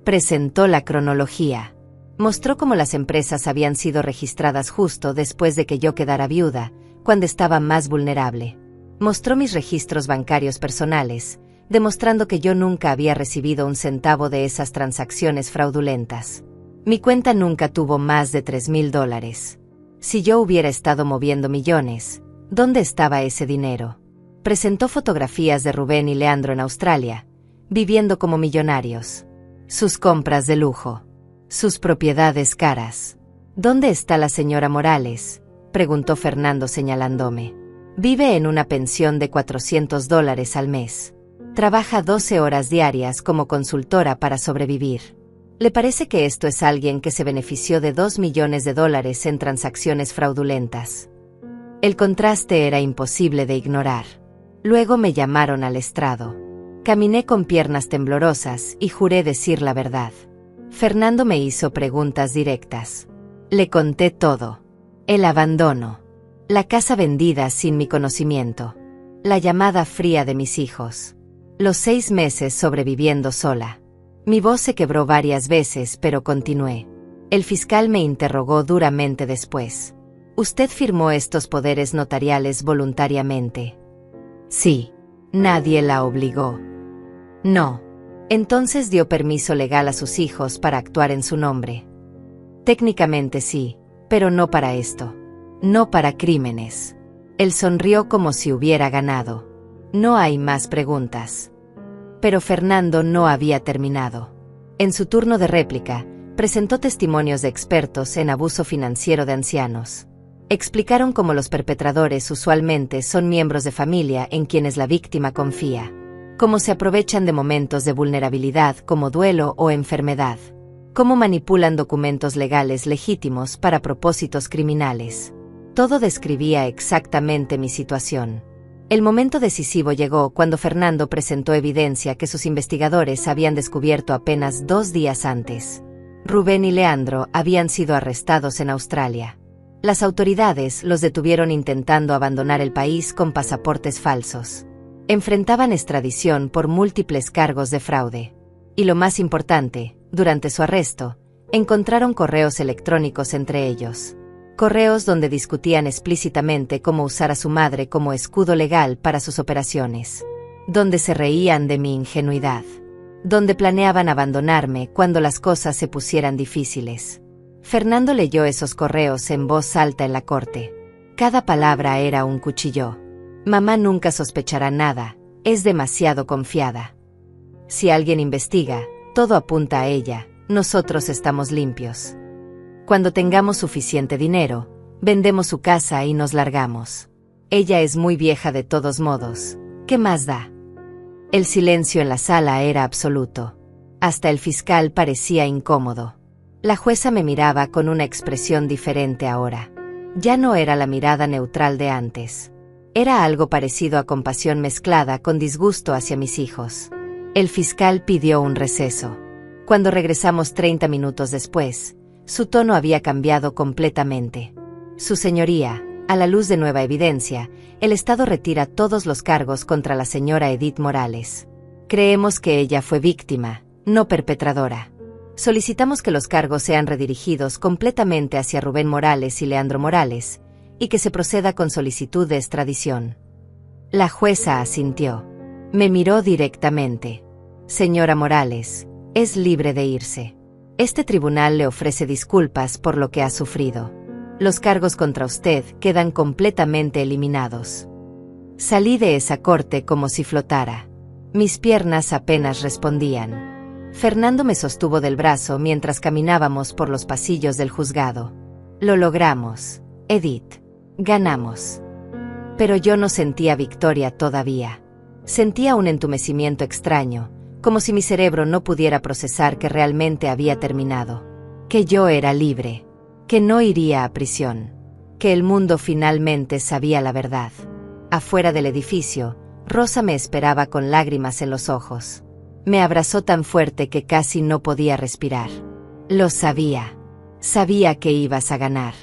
Presentó la cronología. Mostró cómo las empresas habían sido registradas justo después de que yo quedara viuda, cuando estaba más vulnerable. Mostró mis registros bancarios personales, demostrando que yo nunca había recibido un centavo de esas transacciones fraudulentas. Mi cuenta nunca tuvo más de $3,000. Si yo hubiera estado moviendo millones, ¿dónde estaba ese dinero? Presentó fotografías de Rubén y Leandro en Australia, viviendo como millonarios. Sus compras de lujo. Sus propiedades caras. ¿Dónde está la señora Morales?, preguntó Fernando señalándome. Vive en una pensión de $400 al mes. Trabaja 12 horas diarias como consultora para sobrevivir. ¿Le parece que esto es alguien que se benefició de $2 millones en transacciones fraudulentas? El contraste era imposible de ignorar. Luego me llamaron al estrado. Caminé con piernas temblorosas y juré decir la verdad. Fernando me hizo preguntas directas. Le conté todo. El abandono. La casa vendida sin mi conocimiento. La llamada fría de mis hijos. Los 6 meses sobreviviendo sola. Mi voz se quebró varias veces, pero continué. El fiscal me interrogó duramente después. ¿Usted firmó estos poderes notariales voluntariamente? Sí. Nadie la obligó. No. Entonces dio permiso legal a sus hijos para actuar en su nombre. Técnicamente sí, pero no para esto. No para crímenes. Él sonrió como si hubiera ganado. No hay más preguntas. Pero Fernando no había terminado. En su turno de réplica, presentó testimonios de expertos en abuso financiero de ancianos. Explicaron cómo los perpetradores usualmente son miembros de familia en quienes la víctima confía. Cómo se aprovechan de momentos de vulnerabilidad como duelo o enfermedad. Cómo manipulan documentos legales legítimos para propósitos criminales. Todo describía exactamente mi situación. El momento decisivo llegó cuando Fernando presentó evidencia que sus investigadores habían descubierto apenas 2 días antes. Rubén y Leandro habían sido arrestados en Australia. Las autoridades los detuvieron intentando abandonar el país con pasaportes falsos. Enfrentaban extradición por múltiples cargos de fraude. Y lo más importante, durante su arresto, encontraron correos electrónicos entre ellos. Correos donde discutían explícitamente cómo usar a su madre como escudo legal para sus operaciones. Donde se reían de mi ingenuidad. Donde planeaban abandonarme cuando las cosas se pusieran difíciles. Fernando leyó esos correos en voz alta en la corte. Cada palabra era un cuchillo. Mamá nunca sospechará nada, es demasiado confiada. Si alguien investiga, todo apunta a ella, nosotros estamos limpios. Cuando tengamos suficiente dinero, vendemos su casa y nos largamos. Ella es muy vieja de todos modos, ¿qué más da? El silencio en la sala era absoluto. Hasta el fiscal parecía incómodo. La jueza me miraba con una expresión diferente ahora. Ya no era la mirada neutral de antes. Era algo parecido a compasión mezclada con disgusto hacia mis hijos. El fiscal pidió un receso. Cuando regresamos 30 minutos después, su tono había cambiado completamente. Su señoría, a la luz de nueva evidencia, el Estado retira todos los cargos contra la señora Edith Morales. Creemos que ella fue víctima, no perpetradora. Solicitamos que los cargos sean redirigidos completamente hacia Rubén Morales y Leandro Morales, y que se proceda con solicitud de extradición. La jueza asintió. Me miró directamente. Señora Morales, es libre de irse. Este tribunal le ofrece disculpas por lo que ha sufrido. Los cargos contra usted quedan completamente eliminados. Salí de esa corte como si flotara. Mis piernas apenas respondían. Fernando me sostuvo del brazo mientras caminábamos por los pasillos del juzgado. Lo logramos, Edith. Ganamos. Pero yo no sentía victoria todavía. Sentía un entumecimiento extraño, como si mi cerebro no pudiera procesar que realmente había terminado. Que yo era libre. Que no iría a prisión. Que el mundo finalmente sabía la verdad. Afuera del edificio, Rosa me esperaba con lágrimas en los ojos. Me abrazó tan fuerte que casi no podía respirar. Lo sabía. Sabía que ibas a ganar.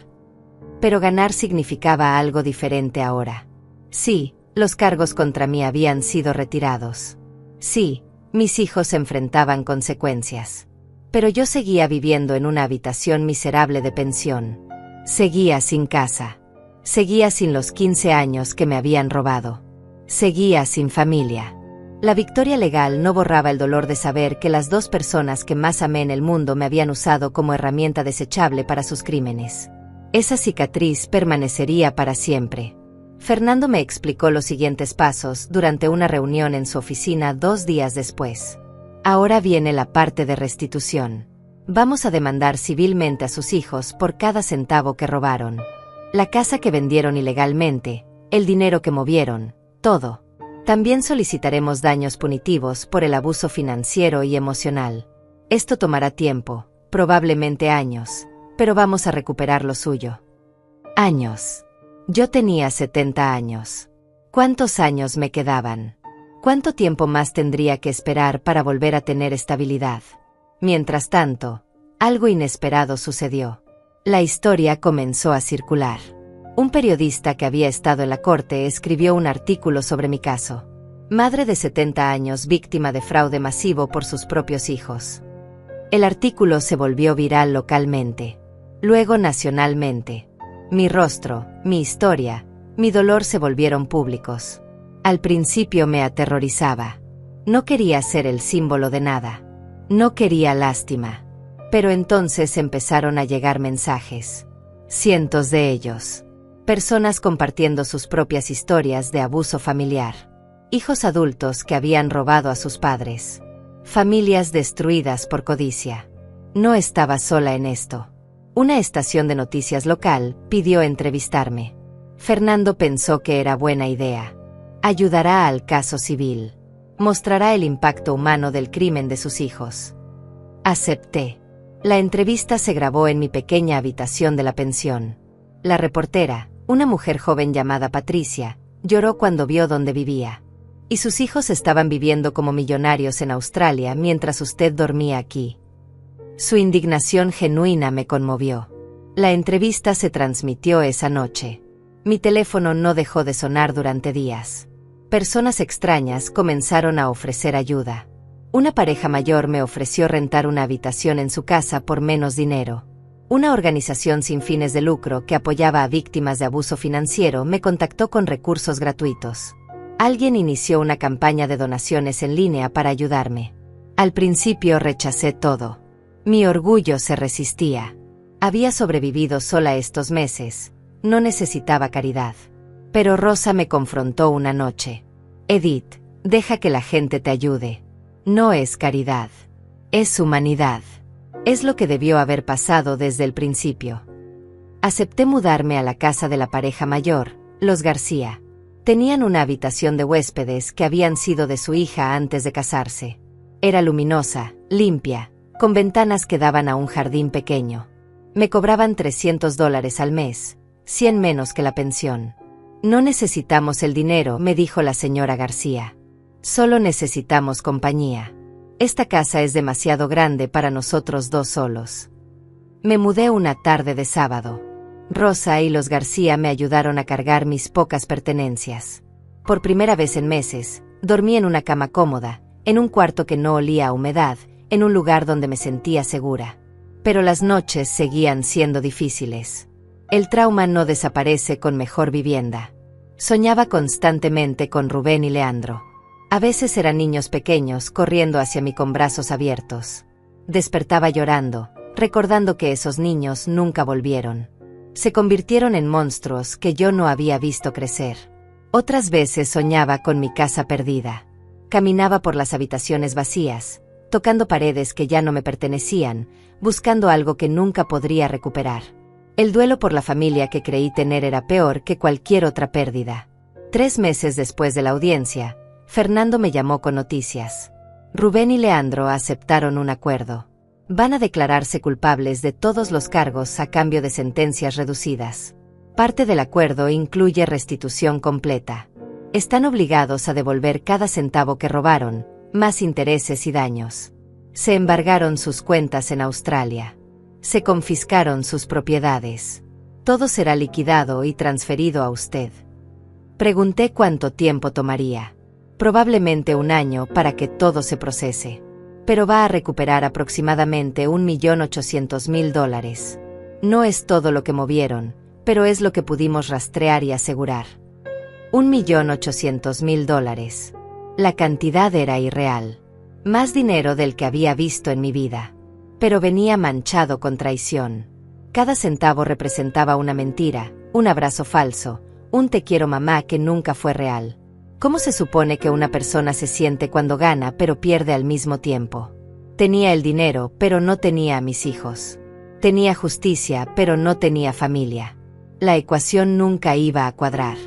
Pero ganar significaba algo diferente ahora. Sí, los cargos contra mí habían sido retirados. Sí, mis hijos enfrentaban consecuencias. Pero yo seguía viviendo en una habitación miserable de pensión. Seguía sin casa. Seguía sin los 15 años que me habían robado. Seguía sin familia. La victoria legal no borraba el dolor de saber que las dos personas que más amé en el mundo me habían usado como herramienta desechable para sus crímenes. Esa cicatriz permanecería para siempre. Fernando me explicó los siguientes pasos durante una reunión en su oficina 2 días después. Ahora viene la parte de restitución. Vamos a demandar civilmente a sus hijos por cada centavo que robaron. La casa que vendieron ilegalmente, el dinero que movieron, todo. También solicitaremos daños punitivos por el abuso financiero y emocional. Esto tomará tiempo, probablemente años, pero vamos a recuperar lo suyo. Años. Yo tenía 70 años. ¿Cuántos años me quedaban? ¿Cuánto tiempo más tendría que esperar para volver a tener estabilidad? Mientras tanto, algo inesperado sucedió. La historia comenzó a circular. Un periodista que había estado en la corte escribió un artículo sobre mi caso. Madre de 70 años víctima de fraude masivo por sus propios hijos. El artículo se volvió viral localmente, luego nacionalmente. Mi rostro, mi historia, mi dolor se volvieron públicos. Al principio me aterrorizaba. No quería ser el símbolo de nada. No quería lástima. Pero entonces empezaron a llegar mensajes. Cientos de ellos. Personas compartiendo sus propias historias de abuso familiar. Hijos adultos que habían robado a sus padres. Familias destruidas por codicia. No estaba sola en esto. Una estación de noticias local pidió entrevistarme. Fernando pensó que era buena idea. Ayudará al caso civil. Mostrará el impacto humano del crimen de sus hijos. Acepté. La entrevista se grabó en mi pequeña habitación de la pensión. La reportera, una mujer joven llamada Patricia, lloró cuando vio dónde vivía. Y sus hijos estaban viviendo como millonarios en Australia mientras usted dormía aquí. Su indignación genuina me conmovió. La entrevista se transmitió esa noche. Mi teléfono no dejó de sonar durante días. Personas extrañas comenzaron a ofrecer ayuda. Una pareja mayor me ofreció rentar una habitación en su casa por menos dinero. Una organización sin fines de lucro que apoyaba a víctimas de abuso financiero me contactó con recursos gratuitos. Alguien inició una campaña de donaciones en línea para ayudarme. Al principio rechacé todo. Mi orgullo se resistía. Había sobrevivido sola estos meses. No necesitaba caridad. Pero Rosa me confrontó una noche. Edith, deja que la gente te ayude. No es caridad. Es humanidad. Es lo que debió haber pasado desde el principio. Acepté mudarme a la casa de la pareja mayor, los García. Tenían una habitación de huéspedes que habían sido de su hija antes de casarse. Era luminosa, limpia, con ventanas que daban a un jardín pequeño. Me cobraban $300 al mes, 100 menos que la pensión. No necesitamos el dinero, me dijo la señora García. Solo necesitamos compañía. Esta casa es demasiado grande para nosotros dos solos. Me mudé una tarde de sábado. Rosa y los García me ayudaron a cargar mis pocas pertenencias. Por primera vez en meses, dormí en una cama cómoda, en un cuarto que no olía a humedad, en un lugar donde me sentía segura. Pero las noches seguían siendo difíciles. El trauma no desaparece con mejor vivienda. Soñaba constantemente con Rubén y Leandro. A veces eran niños pequeños corriendo hacia mí con brazos abiertos. Despertaba llorando, recordando que esos niños nunca volvieron. Se convirtieron en monstruos que yo no había visto crecer. Otras veces soñaba con mi casa perdida. Caminaba por las habitaciones vacías, tocando paredes que ya no me pertenecían, buscando algo que nunca podría recuperar. El duelo por la familia que creí tener era peor que cualquier otra pérdida. 3 meses después de la audiencia, Fernando me llamó con noticias. Rubén y Leandro aceptaron un acuerdo. Van a declararse culpables de todos los cargos a cambio de sentencias reducidas. Parte del acuerdo incluye restitución completa. Están obligados a devolver cada centavo que robaron, más intereses y daños. Se embargaron sus cuentas en Australia. Se confiscaron sus propiedades. Todo será liquidado y transferido a usted. Pregunté cuánto tiempo tomaría. Probablemente 1 año para que todo se procese. Pero va a recuperar aproximadamente $1.800.000. No es todo lo que movieron, pero es lo que pudimos rastrear y asegurar. $1.800.000. La cantidad era irreal. Más dinero del que había visto en mi vida. Pero venía manchado con traición. Cada centavo representaba una mentira, un abrazo falso, un te quiero mamá que nunca fue real. ¿Cómo se supone que una persona se siente cuando gana pero pierde al mismo tiempo? Tenía el dinero, pero no tenía a mis hijos. Tenía justicia, pero no tenía familia. La ecuación nunca iba a cuadrar.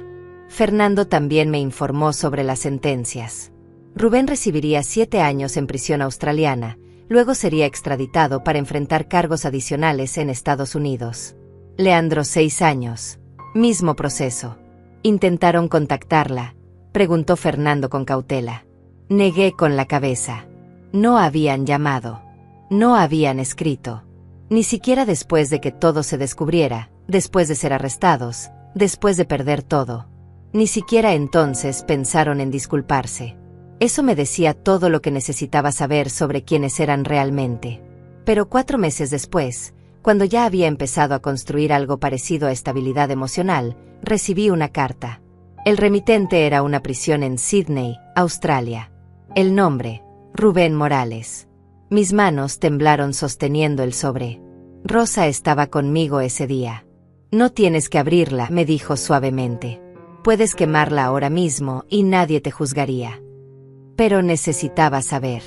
Fernando también me informó sobre las sentencias. Rubén recibiría 7 años en prisión australiana, luego sería extraditado para enfrentar cargos adicionales en Estados Unidos. Leandro 6 años. Mismo proceso. ¿Intentaron contactarla?, preguntó Fernando con cautela. Negué con la cabeza. No habían llamado. No habían escrito. Ni siquiera después de que todo se descubriera, después de ser arrestados, después de perder todo. Ni siquiera entonces pensaron en disculparse. Eso me decía todo lo que necesitaba saber sobre quiénes eran realmente. Pero 4 meses después, cuando ya había empezado a construir algo parecido a estabilidad emocional, recibí una carta. El remitente era una prisión en Sydney, Australia. El nombre, Rubén Morales. Mis manos temblaron sosteniendo el sobre. Rosa estaba conmigo ese día. No tienes que abrirla, me dijo suavemente. Puedes quemarla ahora mismo y nadie te juzgaría. Pero necesitaba saber.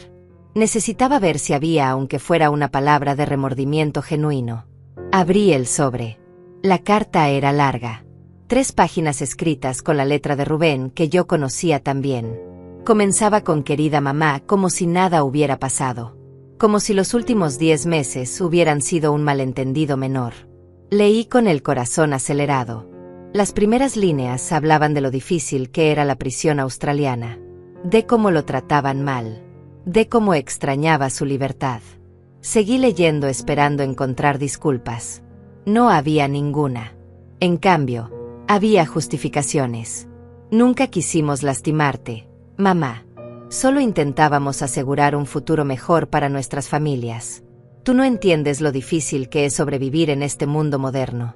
Necesitaba ver si había, aunque fuera una palabra de remordimiento genuino. Abrí el sobre. La carta era larga. 3 páginas escritas con la letra de Rubén que yo conocía también. Comenzaba con querida mamá, como si nada hubiera pasado. Como si los últimos 10 meses hubieran sido un malentendido menor. Leí con el corazón acelerado. Las primeras líneas hablaban de lo difícil que era la prisión australiana. De cómo lo trataban mal. De cómo extrañaba su libertad. Seguí leyendo esperando encontrar disculpas. No había ninguna. En cambio, había justificaciones. Nunca quisimos lastimarte, mamá. Solo intentábamos asegurar un futuro mejor para nuestras familias. Tú no entiendes lo difícil que es sobrevivir en este mundo moderno.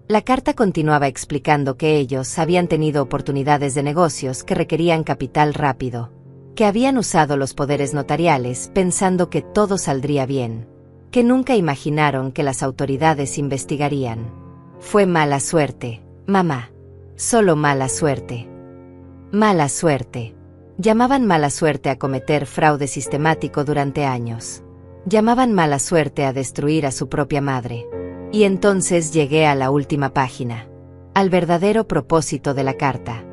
La carta continuaba explicando que ellos habían tenido oportunidades de negocios que requerían capital rápido, que habían usado los poderes notariales pensando que todo saldría bien, que nunca imaginaron que las autoridades investigarían. Fue mala suerte, mamá. Solo mala suerte. Mala suerte. Llamaban mala suerte a cometer fraude sistemático durante años. Llamaban mala suerte a destruir a su propia madre. Y entonces llegué a la última página. Al verdadero propósito de la carta.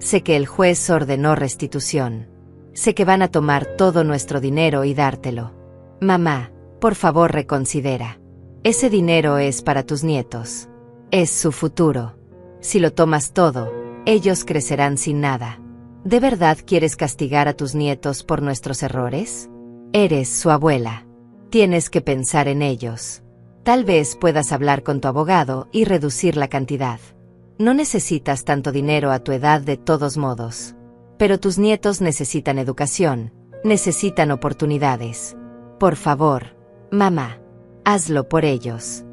Sé que el juez ordenó restitución. Sé que van a tomar todo nuestro dinero y dártelo. Mamá, por favor reconsidera. Ese dinero es para tus nietos. Es su futuro. Si lo tomas todo, ellos crecerán sin nada. ¿De verdad quieres castigar a tus nietos por nuestros errores? Eres su abuela. Tienes que pensar en ellos. Tal vez puedas hablar con tu abogado y reducir la cantidad. No necesitas tanto dinero a tu edad de todos modos. Pero tus nietos necesitan educación, necesitan oportunidades. Por favor, mamá, hazlo por ellos.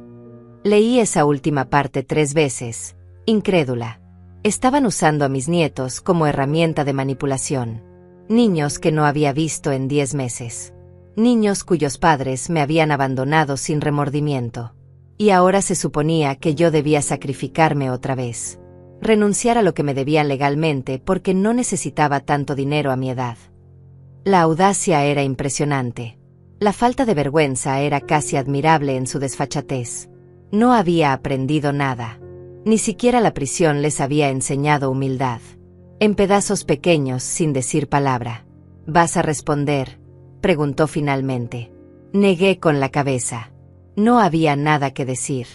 Leí esa última parte 3 veces, incrédula. Estaban usando a mis nietos como herramienta de manipulación. Niños que no había visto en 10 meses. Niños cuyos padres me habían abandonado sin remordimiento. Y ahora se suponía que yo debía sacrificarme otra vez. Renunciar a lo que me debían legalmente porque no necesitaba tanto dinero a mi edad. La audacia era impresionante. La falta de vergüenza era casi admirable en su desfachatez. No había aprendido nada. Ni siquiera la prisión les había enseñado humildad. En pedazos pequeños, sin decir palabra. ¿Vas a responder?, preguntó finalmente. Negué con la cabeza. No había nada que decir.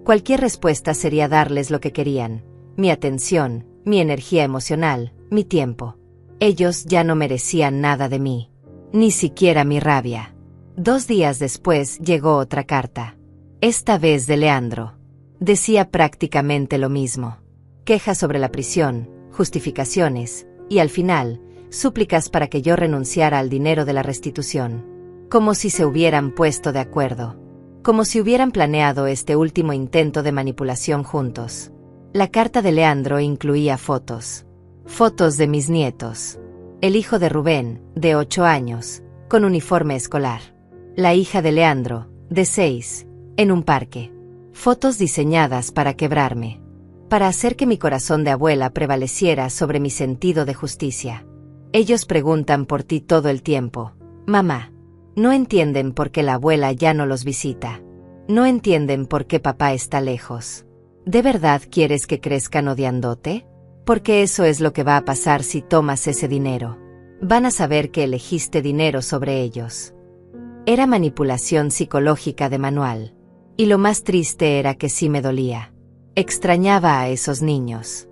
Cualquier respuesta sería darles lo que querían: mi atención, mi energía emocional, mi tiempo. Ellos ya no merecían nada de mí. Ni siquiera mi rabia. 2 días después llegó otra carta. Esta vez de Leandro. Decía prácticamente lo mismo. Quejas sobre la prisión, justificaciones, y al final, súplicas para que yo renunciara al dinero de la restitución. Como si se hubieran puesto de acuerdo. Como si hubieran planeado este último intento de manipulación juntos. La carta de Leandro incluía fotos. Fotos de mis nietos. El hijo de Rubén, de 8 años, con uniforme escolar. La hija de Leandro, de 6, en un parque. Fotos diseñadas para quebrarme. Para hacer que mi corazón de abuela prevaleciera sobre mi sentido de justicia. Ellos preguntan por ti todo el tiempo, mamá. No entienden por qué la abuela ya no los visita. No entienden por qué papá está lejos. ¿De verdad quieres que crezcan odiándote? Porque eso es lo que va a pasar si tomas ese dinero. Van a saber que elegiste dinero sobre ellos. Era manipulación psicológica de manual. Y lo más triste era que sí me dolía. Extrañaba a esos niños.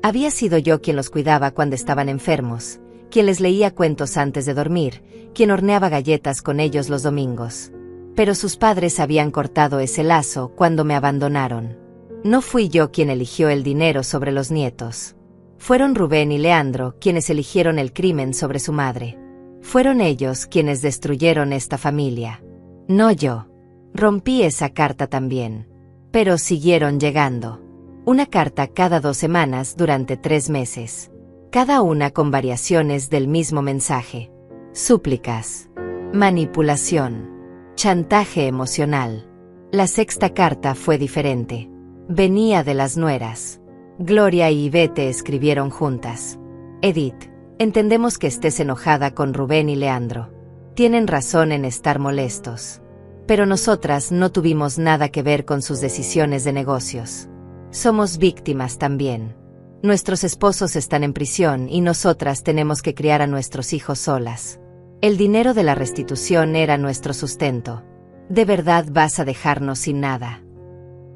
Había sido yo quien los cuidaba cuando estaban enfermos, quien les leía cuentos antes de dormir, quien horneaba galletas con ellos los domingos. Pero sus padres habían cortado ese lazo cuando me abandonaron. No fui yo quien eligió el dinero sobre los nietos. Fueron Rubén y Leandro quienes eligieron el crimen sobre su madre. Fueron ellos quienes destruyeron esta familia. No yo. Rompí esa carta también. Pero siguieron llegando. Una carta cada 2 semanas durante 3 meses. Cada una con variaciones del mismo mensaje. Súplicas. Manipulación. Chantaje emocional. La 6ª carta fue diferente. Venía de las nueras. Gloria y Ivete escribieron juntas. Edith, entendemos que estés enojada con Rubén y Leandro. Tienen razón en estar molestos. Pero nosotras no tuvimos nada que ver con sus decisiones de negocios. Somos víctimas también. Nuestros esposos están en prisión y nosotras tenemos que criar a nuestros hijos solas. El dinero de la restitución era nuestro sustento. ¿De verdad vas a dejarnos sin nada?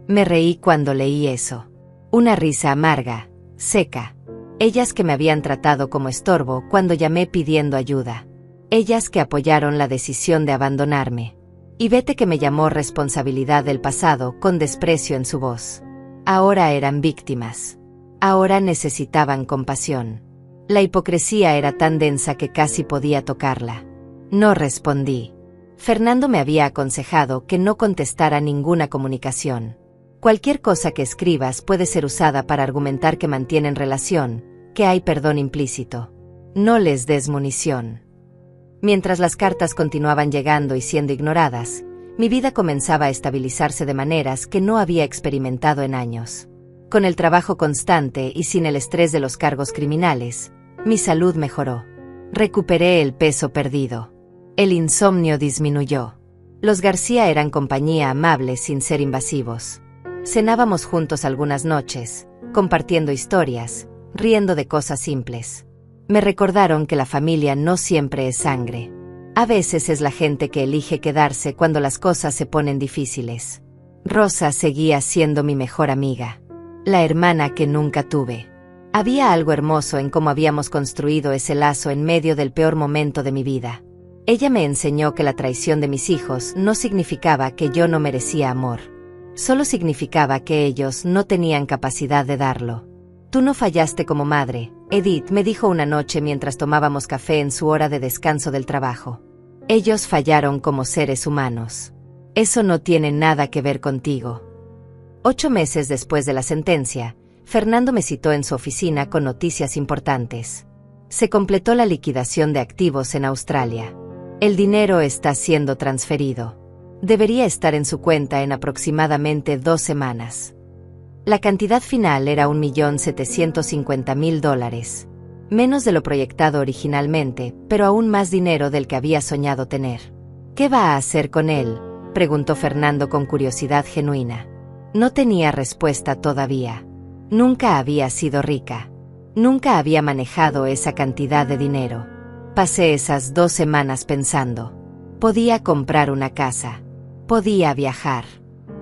Me reí cuando leí eso. Una risa amarga, seca. Ellas que me habían tratado como estorbo cuando llamé pidiendo ayuda. Ellas que apoyaron la decisión de abandonarme. Y Vete que me llamó responsabilidad del pasado con desprecio en su voz. Ahora eran víctimas. Ahora necesitaban compasión. La hipocresía era tan densa que casi podía tocarla. No respondí. Fernando me había aconsejado que no contestara ninguna comunicación. Cualquier cosa que escribas puede ser usada para argumentar que mantienen relación, que hay perdón implícito. No les des munición. Mientras las cartas continuaban llegando y siendo ignoradas, mi vida comenzaba a estabilizarse de maneras que no había experimentado en años. Con el trabajo constante y sin el estrés de los cargos criminales, mi salud mejoró. Recuperé el peso perdido. El insomnio disminuyó. Los García eran compañía amable sin ser invasivos. Cenábamos juntos algunas noches, compartiendo historias, riendo de cosas simples. Me recordaron que la familia no siempre es sangre. A veces es la gente que elige quedarse cuando las cosas se ponen difíciles. Rosa seguía siendo mi mejor amiga. La hermana que nunca tuve. Había algo hermoso en cómo habíamos construido ese lazo en medio del peor momento de mi vida. Ella me enseñó que la traición de mis hijos no significaba que yo no merecía amor. Solo significaba que ellos no tenían capacidad de darlo. Tú no fallaste como madre, Edith me dijo una noche mientras tomábamos café en su hora de descanso del trabajo. Ellos fallaron como seres humanos. Eso no tiene nada que ver contigo. 8 meses después de la sentencia, Fernando me citó en su oficina con noticias importantes. Se completó la liquidación de activos en Australia. El dinero está siendo transferido. Debería estar en su cuenta en aproximadamente 2 semanas. La cantidad final era $1.750.000. Menos de lo proyectado originalmente, pero aún más dinero del que había soñado tener. ¿Qué va a hacer con él?, preguntó Fernando con curiosidad genuina. No tenía respuesta todavía. Nunca había sido rica. Nunca había manejado esa cantidad de dinero. Pasé esas 2 semanas pensando. Podía comprar una casa. Podía viajar.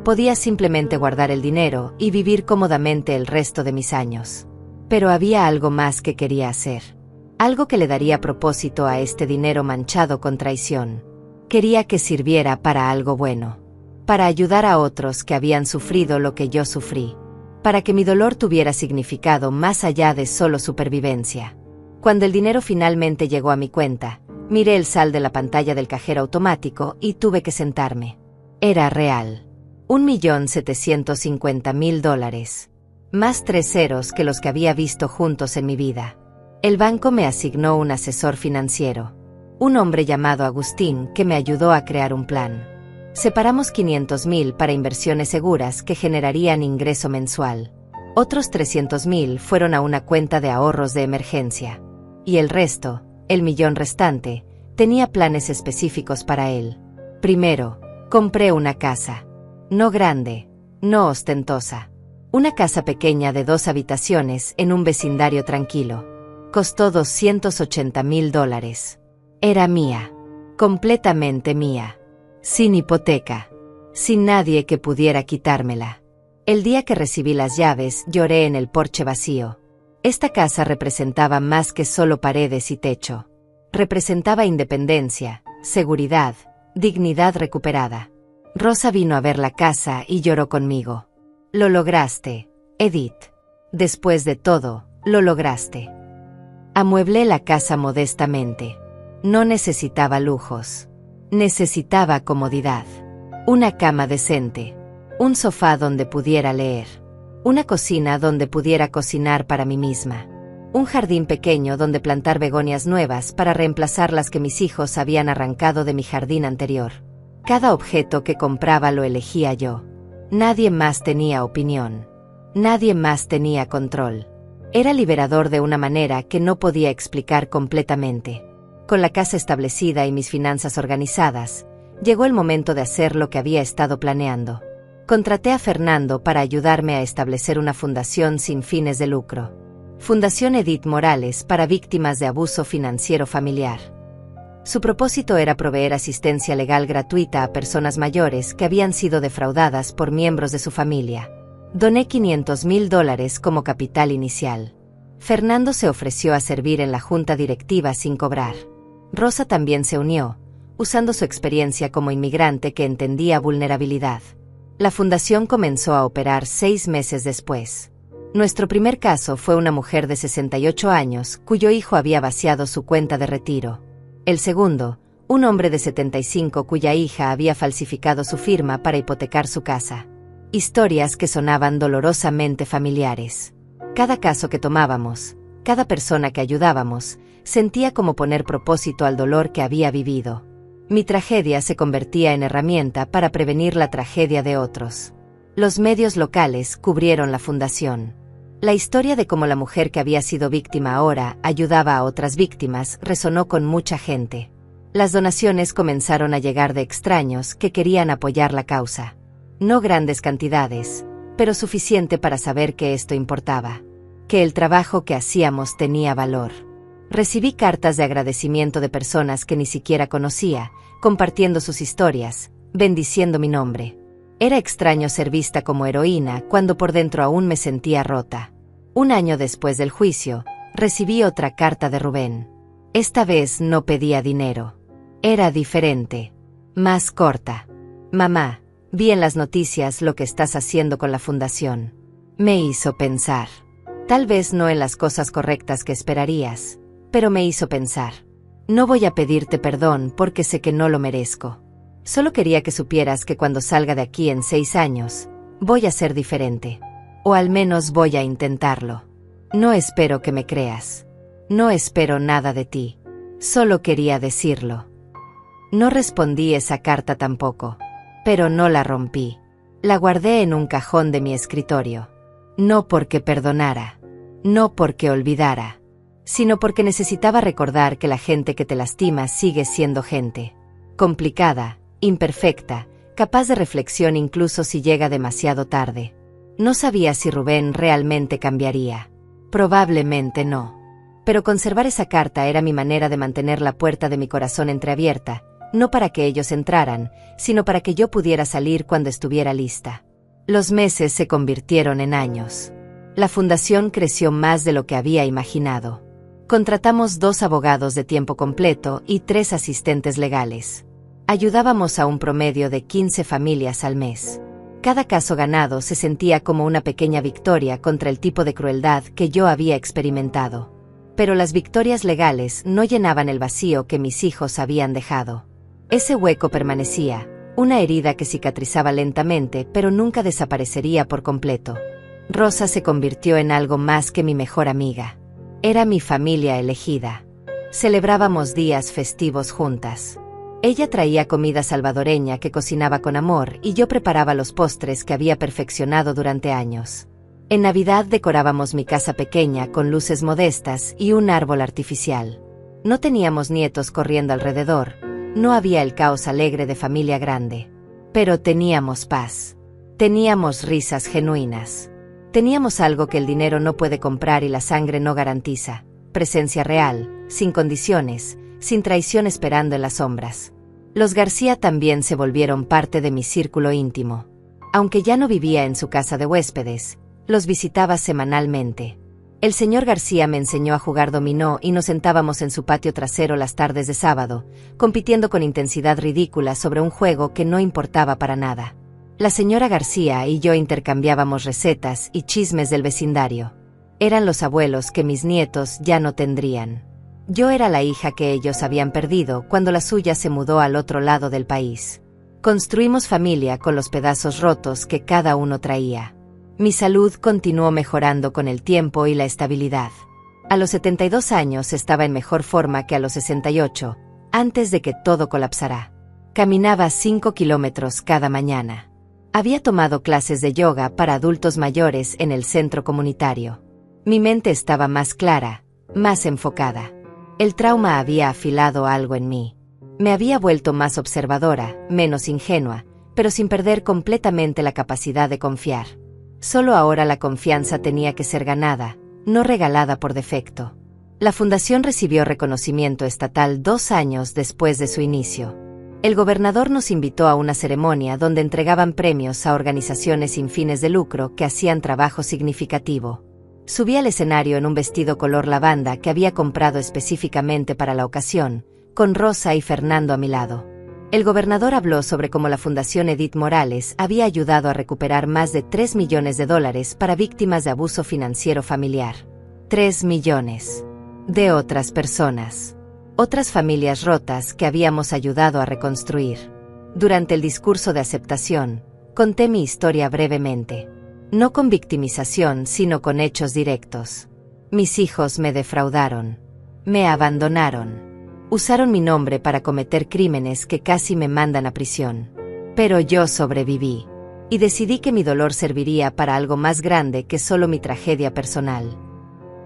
Podía simplemente guardar el dinero y vivir cómodamente el resto de mis años. Pero había algo más que quería hacer. Algo que le daría propósito a este dinero manchado con traición. Quería que sirviera para algo bueno. Para ayudar a otros que habían sufrido lo que yo sufrí. Para que mi dolor tuviera significado más allá de solo supervivencia. Cuando el dinero finalmente llegó a mi cuenta, miré el saldo de la pantalla del cajero automático y tuve que sentarme. Era real. $1.750.000. Más 3 ceros que los que había visto juntos en mi vida. El banco me asignó un asesor financiero. Un hombre llamado Agustín que me ayudó a crear un plan. Separamos $500.000 para inversiones seguras que generarían ingreso mensual. Otros $300.000 fueron a una cuenta de ahorros de emergencia. Y el resto, el millón restante, tenía planes específicos para él. Primero, compré una casa. No grande, no ostentosa. Una casa pequeña de 2 habitaciones en un vecindario tranquilo. Costó $280.000. Era mía. Completamente mía. Sin hipoteca. Sin nadie que pudiera quitármela. El día que recibí las llaves, lloré en el porche vacío. Esta casa representaba más que solo paredes y techo. Representaba independencia, seguridad, dignidad recuperada. Rosa vino a ver la casa y lloró conmigo. Lo lograste, Edith. Después de todo, lo lograste. Amueblé la casa modestamente. No necesitaba lujos. Necesitaba comodidad. Una cama decente. Un sofá donde pudiera leer. Una cocina donde pudiera cocinar para mí misma. Un jardín pequeño donde plantar begonias nuevas para reemplazar las que mis hijos habían arrancado de mi jardín anterior. Cada objeto que compraba lo elegía yo. Nadie más tenía opinión. Nadie más tenía control. Era liberador de una manera que no podía explicar completamente. Con la casa establecida y mis finanzas organizadas, llegó el momento de hacer lo que había estado planeando. Contraté a Fernando para ayudarme a establecer una fundación sin fines de lucro. Fundación Edith Morales para víctimas de abuso financiero familiar. Su propósito era proveer asistencia legal gratuita a personas mayores que habían sido defraudadas por miembros de su familia. Doné $500.000 como capital inicial. Fernando se ofreció a servir en la junta directiva sin cobrar. Rosa también se unió, usando su experiencia como inmigrante que entendía vulnerabilidad. La fundación comenzó a operar 6 meses después. Nuestro primer caso fue una mujer de 68 años cuyo hijo había vaciado su cuenta de retiro. El segundo, un hombre de 75 cuya hija había falsificado su firma para hipotecar su casa. Historias que sonaban dolorosamente familiares. Cada caso que tomábamos, cada persona que ayudábamos, sentía como poner propósito al dolor que había vivido. Mi tragedia se convertía en herramienta para prevenir la tragedia de otros. Los medios locales cubrieron la fundación. La historia de cómo la mujer que había sido víctima ahora ayudaba a otras víctimas resonó con mucha gente. Las donaciones comenzaron a llegar de extraños que querían apoyar la causa. No grandes cantidades, pero suficiente para saber que esto importaba. Que el trabajo que hacíamos tenía valor. Recibí cartas de agradecimiento de personas que ni siquiera conocía, compartiendo sus historias, bendiciendo mi nombre. Era extraño ser vista como heroína cuando por dentro aún me sentía rota. 1 año después del juicio, recibí otra carta de Rubén. Esta vez no pedía dinero. Era diferente. Más corta. Mamá, vi en las noticias lo que estás haciendo con la fundación. Me hizo pensar. Tal vez no en las cosas correctas que esperarías, pero me hizo pensar. No voy a pedirte perdón porque sé que no lo merezco. Solo quería que supieras que cuando salga de aquí en 6 años, voy a ser diferente. O al menos voy a intentarlo. No espero que me creas. No espero nada de ti. Solo quería decirlo. No respondí esa carta tampoco. Pero no la rompí. La guardé en un cajón de mi escritorio. No porque perdonara. No porque olvidara. Sino porque necesitaba recordar que la gente que te lastima sigue siendo gente. Complicada, imperfecta, capaz de reflexión incluso si llega demasiado tarde. No sabía si Rubén realmente cambiaría. Probablemente no. Pero conservar esa carta era mi manera de mantener la puerta de mi corazón entreabierta, no para que ellos entraran, sino para que yo pudiera salir cuando estuviera lista. Los meses se convirtieron en años. La fundación creció más de lo que había imaginado. Contratamos 2 abogados de tiempo completo y 3 asistentes legales. Ayudábamos a un promedio de 15 familias al mes. Cada caso ganado se sentía como una pequeña victoria contra el tipo de crueldad que yo había experimentado. Pero las victorias legales no llenaban el vacío que mis hijos habían dejado. Ese hueco permanecía, una herida que cicatrizaba lentamente pero nunca desaparecería por completo. Rosa se convirtió en algo más que mi mejor amiga. Era mi familia elegida. Celebrábamos días festivos juntas. Ella traía comida salvadoreña que cocinaba con amor y yo preparaba los postres que había perfeccionado durante años. En Navidad decorábamos mi casa pequeña con luces modestas y un árbol artificial. No teníamos nietos corriendo alrededor, no había el caos alegre de familia grande. Pero teníamos paz. Teníamos risas genuinas. Teníamos algo que el dinero no puede comprar y la sangre no garantiza: presencia real, sin condiciones, sin traición esperando en las sombras. Los García también se volvieron parte de mi círculo íntimo. Aunque ya no vivía en su casa de huéspedes, los visitaba semanalmente. El señor García me enseñó a jugar dominó y nos sentábamos en su patio trasero las tardes de sábado, compitiendo con intensidad ridícula sobre un juego que no importaba para nada. La señora García y yo intercambiábamos recetas y chismes del vecindario. Eran los abuelos que mis nietos ya no tendrían. Yo era la hija que ellos habían perdido cuando la suya se mudó al otro lado del país. Construimos familia con los pedazos rotos que cada uno traía. Mi salud continuó mejorando con el tiempo y la estabilidad. A los 72 años estaba en mejor forma que a los 68, antes de que todo colapsara. Caminaba 5 kilómetros cada mañana. Había tomado clases de yoga para adultos mayores en el centro comunitario. Mi mente estaba más clara, más enfocada. El trauma había afilado algo en mí. Me había vuelto más observadora, menos ingenua, pero sin perder completamente la capacidad de confiar. Solo ahora la confianza tenía que ser ganada, no regalada por defecto. La fundación recibió reconocimiento estatal 2 años después de su inicio. El gobernador nos invitó a una ceremonia donde entregaban premios a organizaciones sin fines de lucro que hacían trabajo significativo. Subí al escenario en un vestido color lavanda que había comprado específicamente para la ocasión, con Rosa y Fernando a mi lado. El gobernador habló sobre cómo la Fundación Edith Morales había ayudado a recuperar más de $3 millones para víctimas de abuso financiero familiar. 3 millones. De otras personas. Otras familias rotas que habíamos ayudado a reconstruir. Durante el discurso de aceptación, conté mi historia brevemente. No con victimización, sino con hechos directos. Mis hijos me defraudaron. Me abandonaron. Usaron mi nombre para cometer crímenes que casi me mandan a prisión. Pero yo sobreviví. Y decidí que mi dolor serviría para algo más grande que solo mi tragedia personal.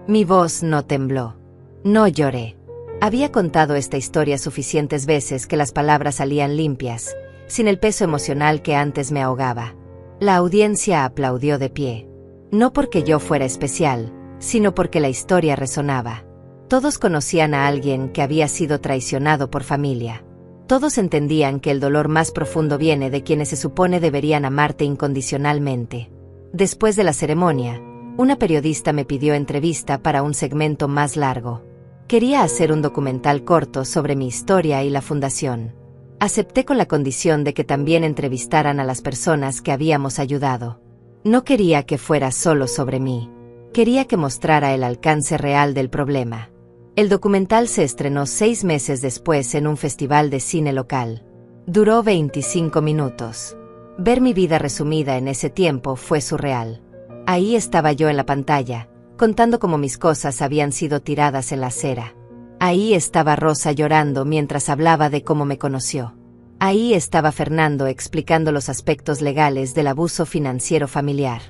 Mi voz no tembló. No lloré. Había contado esta historia suficientes veces que las palabras salían limpias, sin el peso emocional que antes me ahogaba. La audiencia aplaudió de pie. No porque yo fuera especial, sino porque la historia resonaba. Todos conocían a alguien que había sido traicionado por familia. Todos entendían que el dolor más profundo viene de quienes se supone deberían amarte incondicionalmente. Después de la ceremonia, una periodista me pidió entrevista para un segmento más largo. Quería hacer un documental corto sobre mi historia y la fundación. Acepté con la condición de que también entrevistaran a las personas que habíamos ayudado. No quería que fuera solo sobre mí. Quería que mostrara el alcance real del problema. El documental se estrenó 6 meses después en un festival de cine local. Duró 25 minutos. Ver mi vida resumida en ese tiempo fue surreal. Ahí estaba yo en la pantalla, contando cómo mis cosas habían sido tiradas en la acera. Ahí estaba Rosa llorando mientras hablaba de cómo me conoció. Ahí estaba Fernando explicando los aspectos legales del abuso financiero familiar.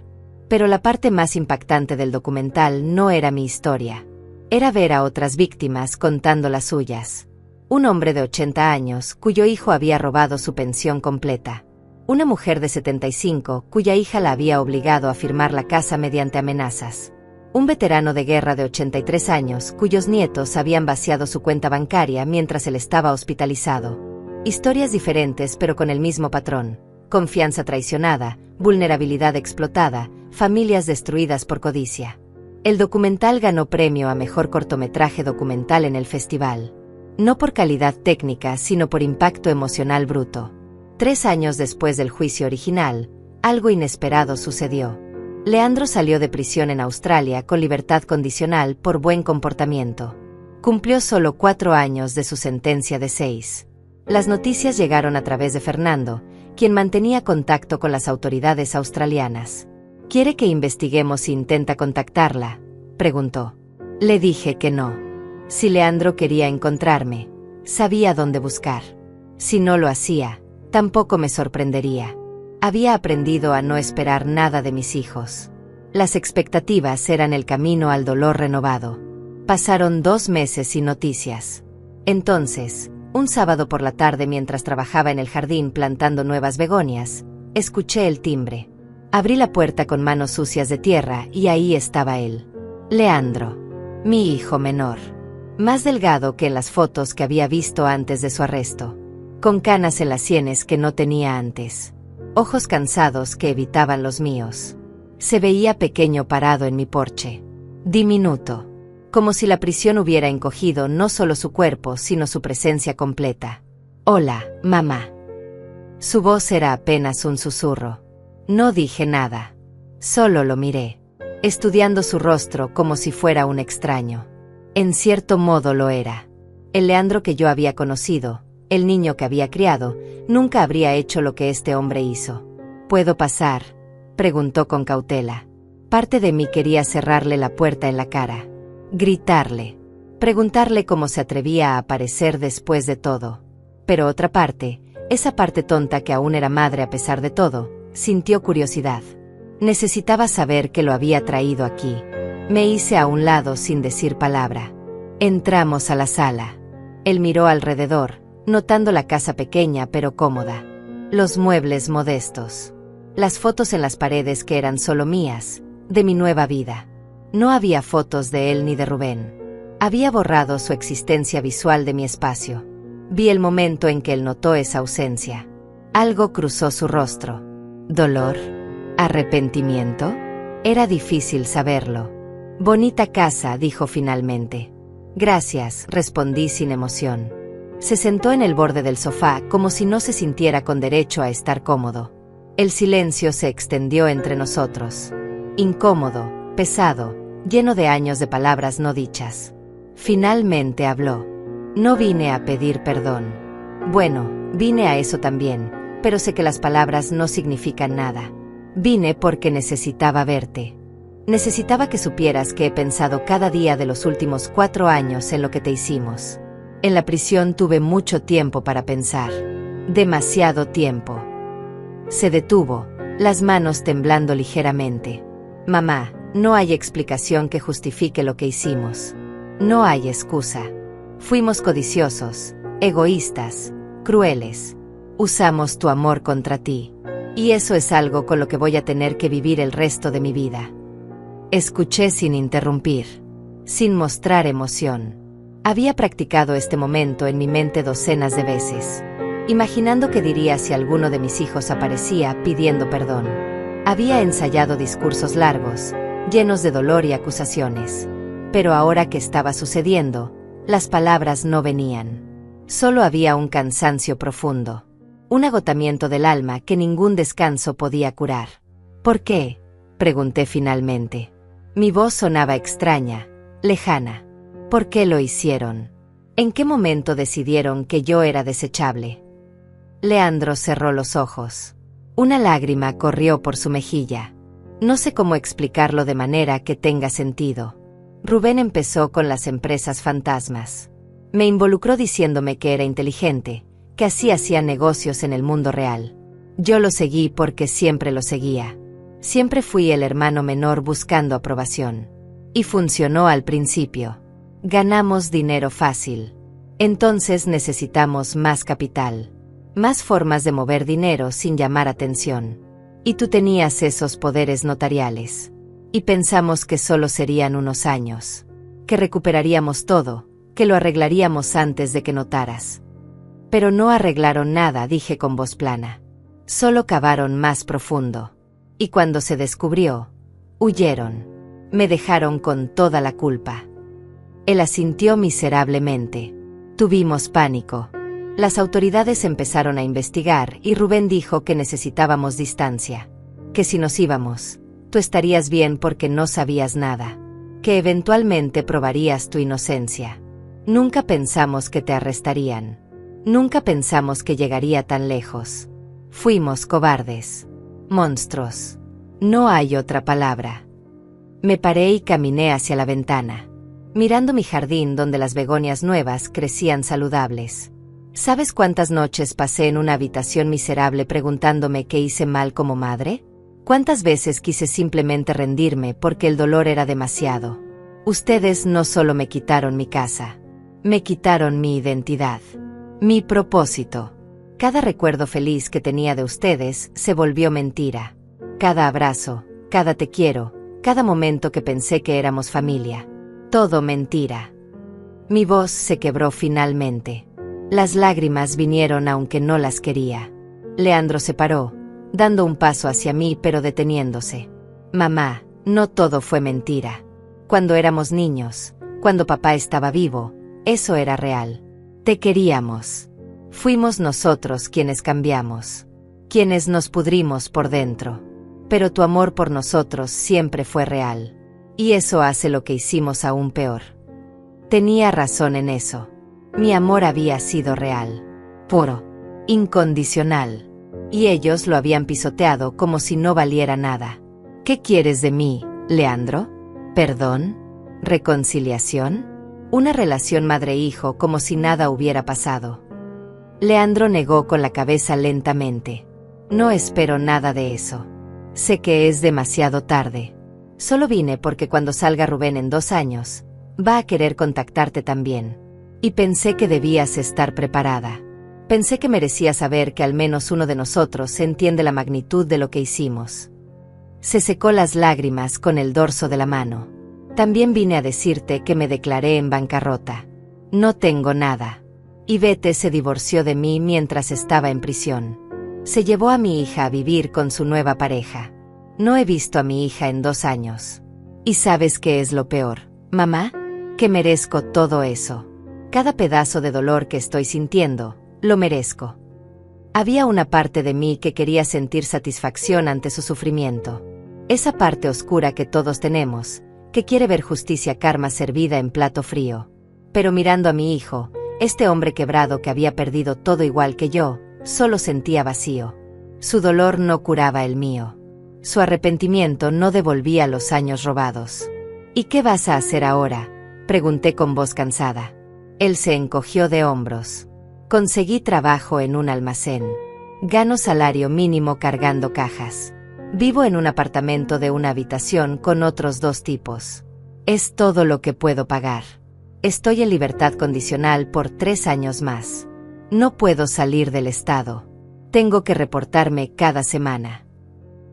Pero la parte más impactante del documental no era mi historia. Era ver a otras víctimas contando las suyas. Un hombre de 80 años, cuyo hijo había robado su pensión completa. Una mujer de 75, cuya hija la había obligado a firmar la casa mediante amenazas. Un veterano de guerra de 83 años, cuyos nietos habían vaciado su cuenta bancaria mientras él estaba hospitalizado. Historias diferentes pero con el mismo patrón: confianza traicionada, vulnerabilidad explotada, familias destruidas por codicia. El documental ganó premio a mejor cortometraje documental en el festival. No por calidad técnica, sino por impacto emocional bruto. 3 años después del juicio original, algo inesperado sucedió. Leandro salió de prisión en Australia con libertad condicional por buen comportamiento. Cumplió solo 4 años de su sentencia de 6. Las noticias llegaron a través de Fernando, quien mantenía contacto con las autoridades australianas. ¿Quiere que investiguemos si intenta contactarla?, preguntó. Le dije que no. Si Leandro quería encontrarme, sabía dónde buscar. Si no lo hacía, tampoco me sorprendería. Había aprendido a no esperar nada de mis hijos. Las expectativas eran el camino al dolor renovado. Pasaron 2 meses sin noticias. Entonces, un sábado por la tarde mientras trabajaba en el jardín plantando nuevas begonias, escuché el timbre. Abrí la puerta con manos sucias de tierra y ahí estaba él. Leandro, mi hijo menor. Más delgado que en las fotos que había visto antes de su arresto. Con canas en las sienes que no tenía antes. Ojos cansados que evitaban los míos. Se veía pequeño parado en mi porche. Diminuto. Como si la prisión hubiera encogido no solo su cuerpo, sino su presencia completa. Hola, mamá. Su voz era apenas un susurro. No dije nada. Solo lo miré, estudiando su rostro como si fuera un extraño. En cierto modo lo era. El Leandro que yo había conocido, el niño que había criado, nunca habría hecho lo que este hombre hizo. ¿Puedo pasar?, preguntó con cautela. Parte de mí quería cerrarle la puerta en la cara. Gritarle. Preguntarle cómo se atrevía a aparecer después de todo. Pero otra parte, esa parte tonta que aún era madre a pesar de todo, sintió curiosidad. Necesitaba saber qué lo había traído aquí. Me hice a un lado sin decir palabra. Entramos a la sala. Él miró alrededor, notando la casa pequeña pero cómoda. Los muebles modestos. Las fotos en las paredes que eran solo mías, de mi nueva vida. No había fotos de él ni de Rubén. Había borrado su existencia visual de mi espacio. Vi el momento en que él notó esa ausencia. Algo cruzó su rostro. ¿Dolor? ¿Arrepentimiento? Era difícil saberlo. Bonita casa, dijo finalmente. Gracias, respondí sin emoción. Se sentó en el borde del sofá como si no se sintiera con derecho a estar cómodo. El silencio se extendió entre nosotros. Incómodo, pesado, lleno de años de palabras no dichas. Finalmente habló. No vine a pedir perdón. Bueno, vine a eso también, pero sé que las palabras no significan nada. Vine porque necesitaba verte. Necesitaba que supieras que he pensado cada día de los últimos 4 años en lo que te hicimos. En la prisión tuve mucho tiempo para pensar. Demasiado tiempo. Se detuvo, las manos temblando ligeramente. Mamá, no hay explicación que justifique lo que hicimos. No hay excusa. Fuimos codiciosos, egoístas, crueles. Usamos tu amor contra ti. Y eso es algo con lo que voy a tener que vivir el resto de mi vida. Escuché sin interrumpir, sin mostrar emoción. Había practicado este momento en mi mente docenas de veces, imaginando qué diría si alguno de mis hijos aparecía pidiendo perdón. Había ensayado discursos largos, llenos de dolor y acusaciones. Pero ahora que estaba sucediendo, las palabras no venían. Solo había un cansancio profundo. Un agotamiento del alma que ningún descanso podía curar. ¿Por qué?, pregunté finalmente. Mi voz sonaba extraña, lejana. ¿Por qué lo hicieron? ¿En qué momento decidieron que yo era desechable? Leandro cerró los ojos. Una lágrima corrió por su mejilla. No sé cómo explicarlo de manera que tenga sentido. Rubén empezó con las empresas fantasmas. Me involucró diciéndome que era inteligente, que así hacía negocios en el mundo real. Yo lo seguí porque siempre lo seguía. Siempre fui el hermano menor buscando aprobación. Y funcionó al principio. Ganamos dinero fácil. Entonces necesitamos más capital. Más formas de mover dinero sin llamar atención. Y tú tenías esos poderes notariales. Y pensamos que solo serían unos años. Que recuperaríamos todo, que lo arreglaríamos antes de que notaras. Pero no arreglaron nada, dije con voz plana. Solo cavaron más profundo. Y cuando se descubrió, huyeron. Me dejaron con toda la culpa. Él asintió miserablemente. Tuvimos pánico. Las autoridades empezaron a investigar y Rubén dijo que necesitábamos distancia. Que si nos íbamos, tú estarías bien porque no sabías nada. Que eventualmente probarías tu inocencia. Nunca pensamos que te arrestarían. Nunca pensamos que llegaría tan lejos. Fuimos cobardes. Monstruos. No hay otra palabra. Me paré y caminé hacia la ventana, mirando mi jardín donde las begonias nuevas crecían saludables. ¿Sabes cuántas noches pasé en una habitación miserable preguntándome qué hice mal como madre? ¿Cuántas veces quise simplemente rendirme porque el dolor era demasiado? Ustedes no solo me quitaron mi casa, me quitaron mi identidad, mi propósito. Cada recuerdo feliz que tenía de ustedes se volvió mentira. Cada abrazo, cada te quiero, cada momento que pensé que éramos familia. Todo mentira. Mi voz se quebró finalmente. Las lágrimas vinieron aunque no las quería. Leandro se paró, dando un paso hacia mí pero deteniéndose. Mamá, no todo fue mentira. Cuando éramos niños, cuando papá estaba vivo, eso era real. Te queríamos. Fuimos nosotros quienes cambiamos, quienes nos pudrimos por dentro. Pero tu amor por nosotros siempre fue real. Y eso hace lo que hicimos aún peor. Tenía razón en eso. Mi amor había sido real, puro, incondicional. Y ellos lo habían pisoteado como si no valiera nada. ¿Qué quieres de mí, Leandro? ¿Perdón? ¿Reconciliación? Una relación madre-hijo como si nada hubiera pasado. Leandro negó con la cabeza lentamente. No espero nada de eso. Sé que es demasiado tarde. Solo vine porque cuando salga Rubén en 2 años, va a querer contactarte también. Y pensé que debías estar preparada. Pensé que merecías saber que al menos uno de nosotros entiende la magnitud de lo que hicimos. Se secó las lágrimas con el dorso de la mano. También vine a decirte que me declaré en bancarrota. No tengo nada. Y Bete se divorció de mí mientras estaba en prisión. Se llevó a mi hija a vivir con su nueva pareja. No he visto a mi hija en 2 años. ¿Y sabes qué es lo peor, mamá? Que merezco todo eso. Cada pedazo de dolor que estoy sintiendo, lo merezco. Había una parte de mí que quería sentir satisfacción ante su sufrimiento. Esa parte oscura que todos tenemos, que quiere ver justicia karma servida en plato frío. Pero mirando a mi hijo, este hombre quebrado que había perdido todo igual que yo, solo sentía vacío. Su dolor no curaba el mío. Su arrepentimiento no devolvía los años robados. ¿Y qué vas a hacer ahora?, pregunté con voz cansada. Él se encogió de hombros. Conseguí trabajo en un almacén. Gano salario mínimo cargando cajas. Vivo en un apartamento de una habitación con otros 2 tipos. Es todo lo que puedo pagar. Estoy en libertad condicional por 3 años más. No puedo salir del estado. Tengo que reportarme cada semana.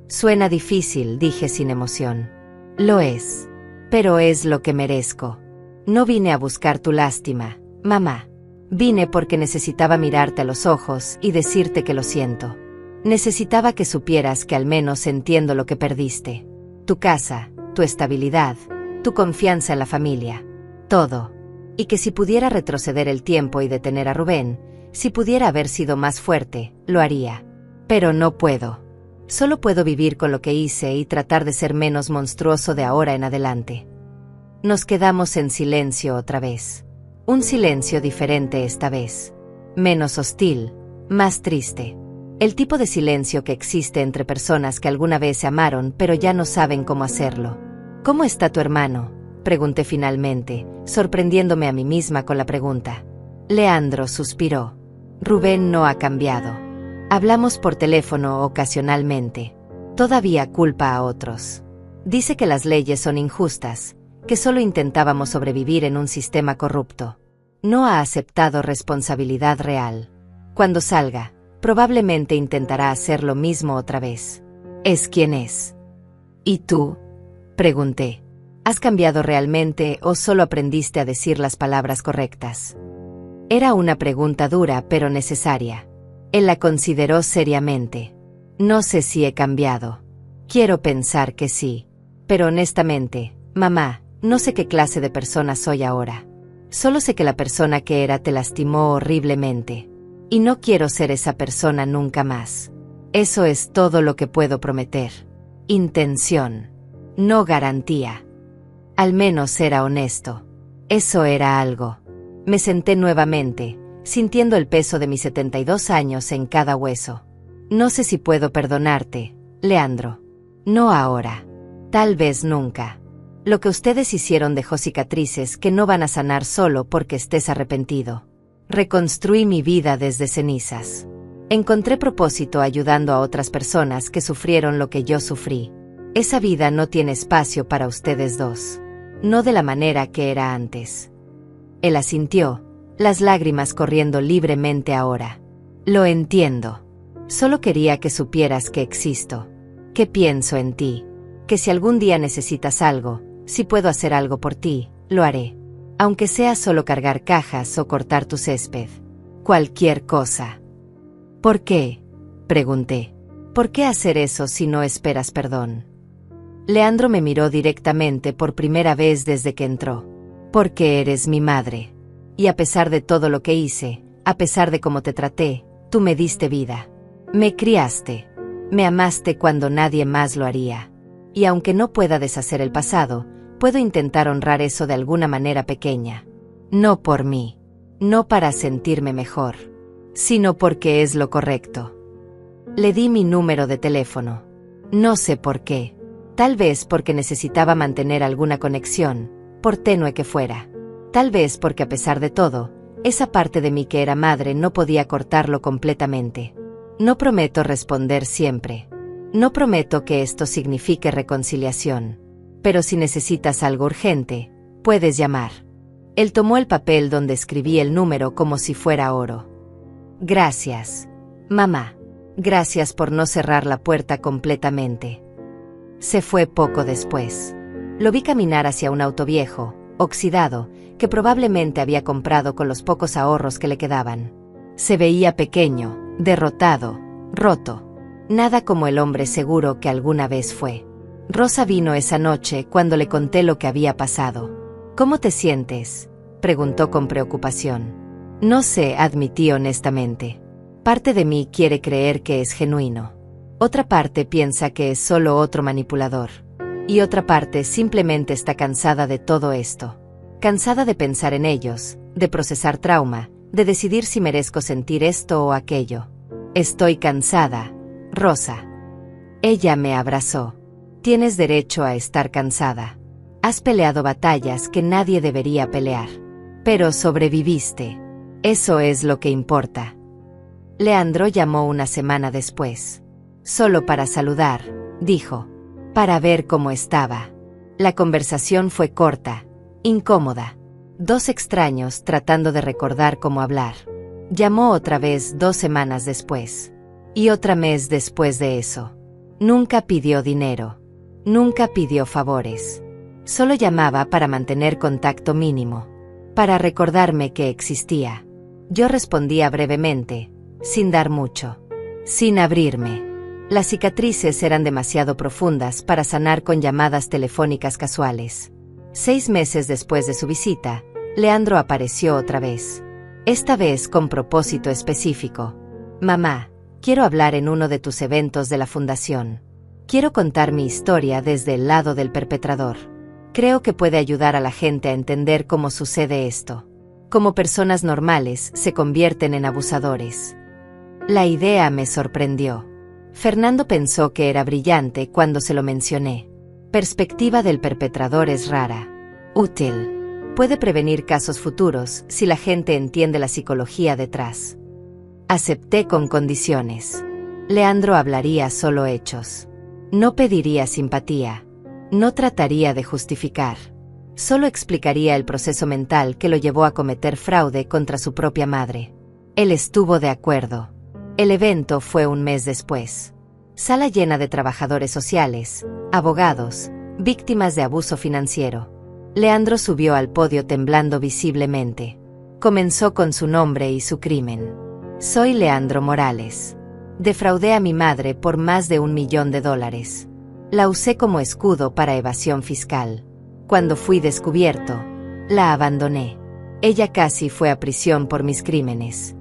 Suena difícil, dije sin emoción. Lo es. Pero es lo que merezco. No vine a buscar tu lástima, mamá. Vine porque necesitaba mirarte a los ojos y decirte que lo siento. Necesitaba que supieras que al menos entiendo lo que perdiste. Tu casa, tu estabilidad, tu confianza en la familia. Todo. Y que si pudiera retroceder el tiempo y detener a Rubén, si pudiera haber sido más fuerte, lo haría. Pero no puedo. Solo puedo vivir con lo que hice y tratar de ser menos monstruoso de ahora en adelante. Nos quedamos en silencio otra vez. Un silencio diferente esta vez. Menos hostil, más triste. El tipo de silencio que existe entre personas que alguna vez se amaron pero ya no saben cómo hacerlo. ¿Cómo está tu hermano?, pregunté finalmente, sorprendiéndome a mí misma con la pregunta. Leandro suspiró. Rubén no ha cambiado. Hablamos por teléfono ocasionalmente. Todavía culpa a otros. Dice que las leyes son injustas, que solo intentábamos sobrevivir en un sistema corrupto. No ha aceptado responsabilidad real. Cuando salga, probablemente intentará hacer lo mismo otra vez. Es quien es. ¿Y tú?, pregunté. ¿Has cambiado realmente o solo aprendiste a decir las palabras correctas? Era una pregunta dura pero necesaria. Él la consideró seriamente. No sé si he cambiado. Quiero pensar que sí. Pero honestamente, mamá, no sé qué clase de persona soy ahora. Solo sé que la persona que era te lastimó horriblemente. Y no quiero ser esa persona nunca más. Eso es todo lo que puedo prometer. Intención. No garantía. Al menos era honesto. Eso era algo. Me senté nuevamente, sintiendo el peso de mis 72 años en cada hueso. No sé si puedo perdonarte, Leandro. No ahora. Tal vez nunca. Lo que ustedes hicieron dejó cicatrices que no van a sanar solo porque estés arrepentido. Reconstruí mi vida desde cenizas. Encontré propósito ayudando a otras personas que sufrieron lo que yo sufrí. Esa vida no tiene espacio para ustedes dos. No de la manera que era antes. Él asintió, las lágrimas corriendo libremente ahora. Lo entiendo. Solo quería que supieras que existo. Que pienso en ti. Que si algún día necesitas algo, si puedo hacer algo por ti, lo haré. Aunque sea solo cargar cajas o cortar tu césped. Cualquier cosa. ¿Por qué?, pregunté. ¿Por qué hacer eso si no esperas perdón? Leandro me miró directamente por primera vez desde que entró. Porque eres mi madre. Y a pesar de todo lo que hice, a pesar de cómo te traté, tú me diste vida. Me criaste. Me amaste cuando nadie más lo haría. Y aunque no pueda deshacer el pasado, puedo intentar honrar eso de alguna manera pequeña. No por mí. No para sentirme mejor. Sino porque es lo correcto. Le di mi número de teléfono. No sé por qué. Tal vez porque necesitaba mantener alguna conexión, por tenue que fuera. Tal vez porque a pesar de todo, esa parte de mí que era madre no podía cortarlo completamente. No prometo responder siempre. No prometo que esto signifique reconciliación. Pero si necesitas algo urgente, puedes llamar. Él tomó el papel donde escribí el número como si fuera oro. Gracias, mamá. Gracias por no cerrar la puerta completamente. Se fue poco después. Lo vi caminar hacia un auto viejo, oxidado, que probablemente había comprado con los pocos ahorros que le quedaban. Se veía pequeño, derrotado, roto. Nada como el hombre seguro que alguna vez fue. Rosa vino esa noche cuando le conté lo que había pasado. ¿Cómo te sientes?, preguntó con preocupación. No sé, admití honestamente. Parte de mí quiere creer que es genuino. Otra parte piensa que es solo otro manipulador. Y otra parte simplemente está cansada de todo esto. Cansada de pensar en ellos, de procesar trauma, de decidir si merezco sentir esto o aquello. Estoy cansada, Rosa. Ella me abrazó. Tienes derecho a estar cansada. Has peleado batallas que nadie debería pelear. Pero sobreviviste. Eso es lo que importa. Leandro llamó una semana después. Solo para saludar, dijo. Para ver cómo estaba. La conversación fue corta, incómoda. Dos extraños tratando de recordar cómo hablar. Llamó otra vez 2 semanas después. Y otra mes después de eso. Nunca pidió dinero. Nunca pidió favores. Solo llamaba para mantener contacto mínimo. Para recordarme que existía. Yo respondía brevemente, sin dar mucho. Sin abrirme. Las cicatrices eran demasiado profundas para sanar con llamadas telefónicas casuales. 6 meses después de su visita, Leandro apareció otra vez. Esta vez con propósito específico. Mamá, quiero hablar en uno de tus eventos de la fundación. Quiero contar mi historia desde el lado del perpetrador. Creo que puede ayudar a la gente a entender cómo sucede esto. Cómo personas normales se convierten en abusadores. La idea me sorprendió. Fernando pensó que era brillante cuando se lo mencioné. Perspectiva del perpetrador es rara. Útil. Puede prevenir casos futuros si la gente entiende la psicología detrás. Acepté con condiciones. Leandro hablaría solo hechos. No pediría simpatía. No trataría de justificar. Solo explicaría el proceso mental que lo llevó a cometer fraude contra su propia madre. Él estuvo de acuerdo. El evento fue un mes después. Sala llena de trabajadores sociales, abogados, víctimas de abuso financiero. Leandro subió al podio temblando visiblemente. Comenzó con su nombre y su crimen. Soy Leandro Morales. Defraudé a mi madre por más de $1 millón. La usé como escudo para evasión fiscal. Cuando fui descubierto, la abandoné. Ella casi fue a prisión por mis crímenes.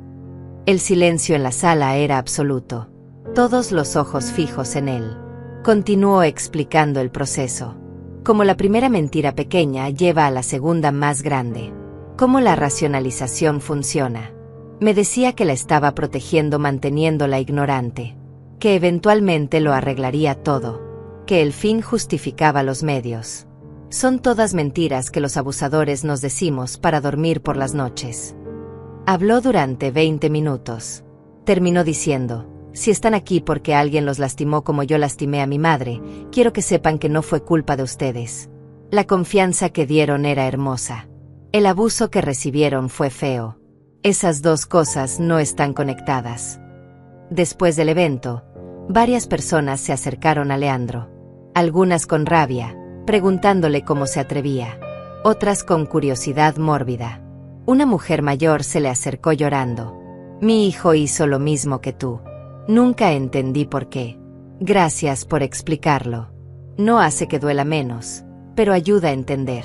El silencio en la sala era absoluto. Todos los ojos fijos en él. Continuó explicando el proceso. Como la primera mentira pequeña lleva a la segunda más grande. Cómo la racionalización funciona. Me decía que la estaba protegiendo manteniéndola ignorante. Que eventualmente lo arreglaría todo. Que el fin justificaba los medios. Son todas mentiras que los abusadores nos decimos para dormir por las noches. Habló durante 20 minutos. Terminó diciendo: si están aquí porque alguien los lastimó como yo lastimé a mi madre, quiero que sepan que no fue culpa de ustedes. La confianza que dieron era hermosa. El abuso que recibieron fue feo. Esas dos cosas no están conectadas. Después del evento, varias personas se acercaron a Leandro. Algunas con rabia, preguntándole cómo se atrevía. Otras con curiosidad mórbida. Una mujer mayor se le acercó llorando. Mi hijo hizo lo mismo que tú. Nunca entendí por qué. Gracias por explicarlo. No hace que duela menos, pero ayuda a entender.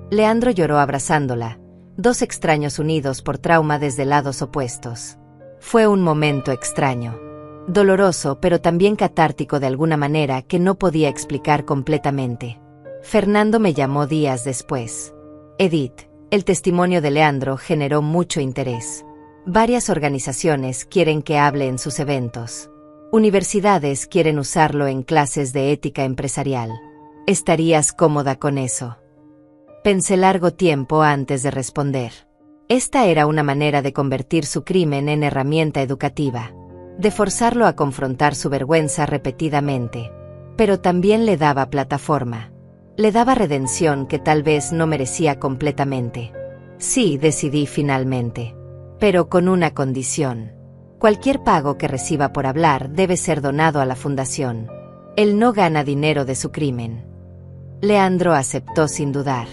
Leandro lloró abrazándola, dos extraños unidos por trauma desde lados opuestos. Fue un momento extraño. Doloroso, pero también catártico de alguna manera que no podía explicar completamente. Fernando me llamó días después. Edith, el testimonio de Leandro generó mucho interés. Varias organizaciones quieren que hable en sus eventos. Universidades quieren usarlo en clases de ética empresarial. ¿Estarías cómoda con eso? Pensé largo tiempo antes de responder. Esta era una manera de convertir su crimen en herramienta educativa. De forzarlo a confrontar su vergüenza repetidamente. Pero también le daba plataforma. Le daba redención que tal vez no merecía completamente. Sí, decidí finalmente. Pero con una condición. Cualquier pago que reciba por hablar debe ser donado a la fundación. Él no gana dinero de su crimen. Leandro aceptó sin dudar.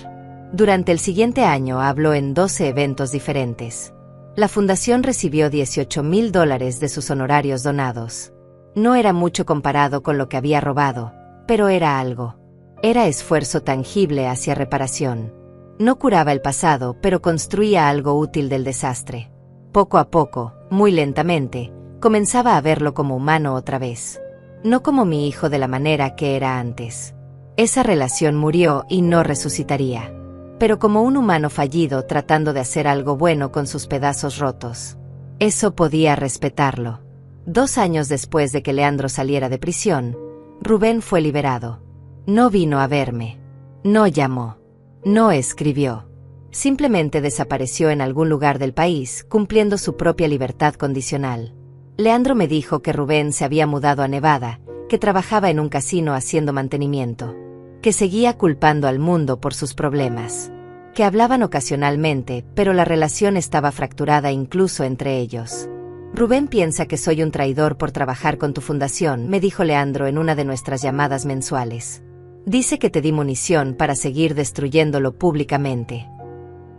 Durante el siguiente año habló en 12 eventos diferentes. La fundación recibió $18,000 de sus honorarios donados. No era mucho comparado con lo que había robado, pero era algo. Era esfuerzo tangible hacia reparación. No curaba el pasado, pero construía algo útil del desastre. Poco a poco, muy lentamente, comenzaba a verlo como humano otra vez. No como mi hijo de la manera que era antes. Esa relación murió y no resucitaría. Pero como un humano fallido tratando de hacer algo bueno con sus pedazos rotos. Eso podía respetarlo. 2 años después de que Leandro saliera de prisión, Rubén fue liberado. No vino a verme. No llamó. No escribió. Simplemente desapareció en algún lugar del país, cumpliendo su propia libertad condicional. Leandro me dijo que Rubén se había mudado a Nevada, que trabajaba en un casino haciendo mantenimiento, que seguía culpando al mundo por sus problemas, que hablaban ocasionalmente, pero la relación estaba fracturada incluso entre ellos. Rubén piensa que soy un traidor por trabajar con tu fundación, me dijo Leandro en una de nuestras llamadas mensuales. Dice que te di munición para seguir destruyéndolo públicamente.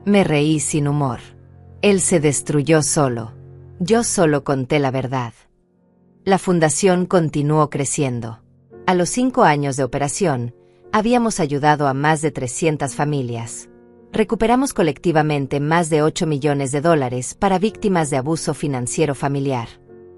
Me reí sin humor. Él se destruyó solo. Yo solo conté la verdad. La fundación continuó creciendo. A los 5 años de operación, habíamos ayudado a más de 300 familias. Recuperamos colectivamente más de $8 millones para víctimas de abuso financiero familiar.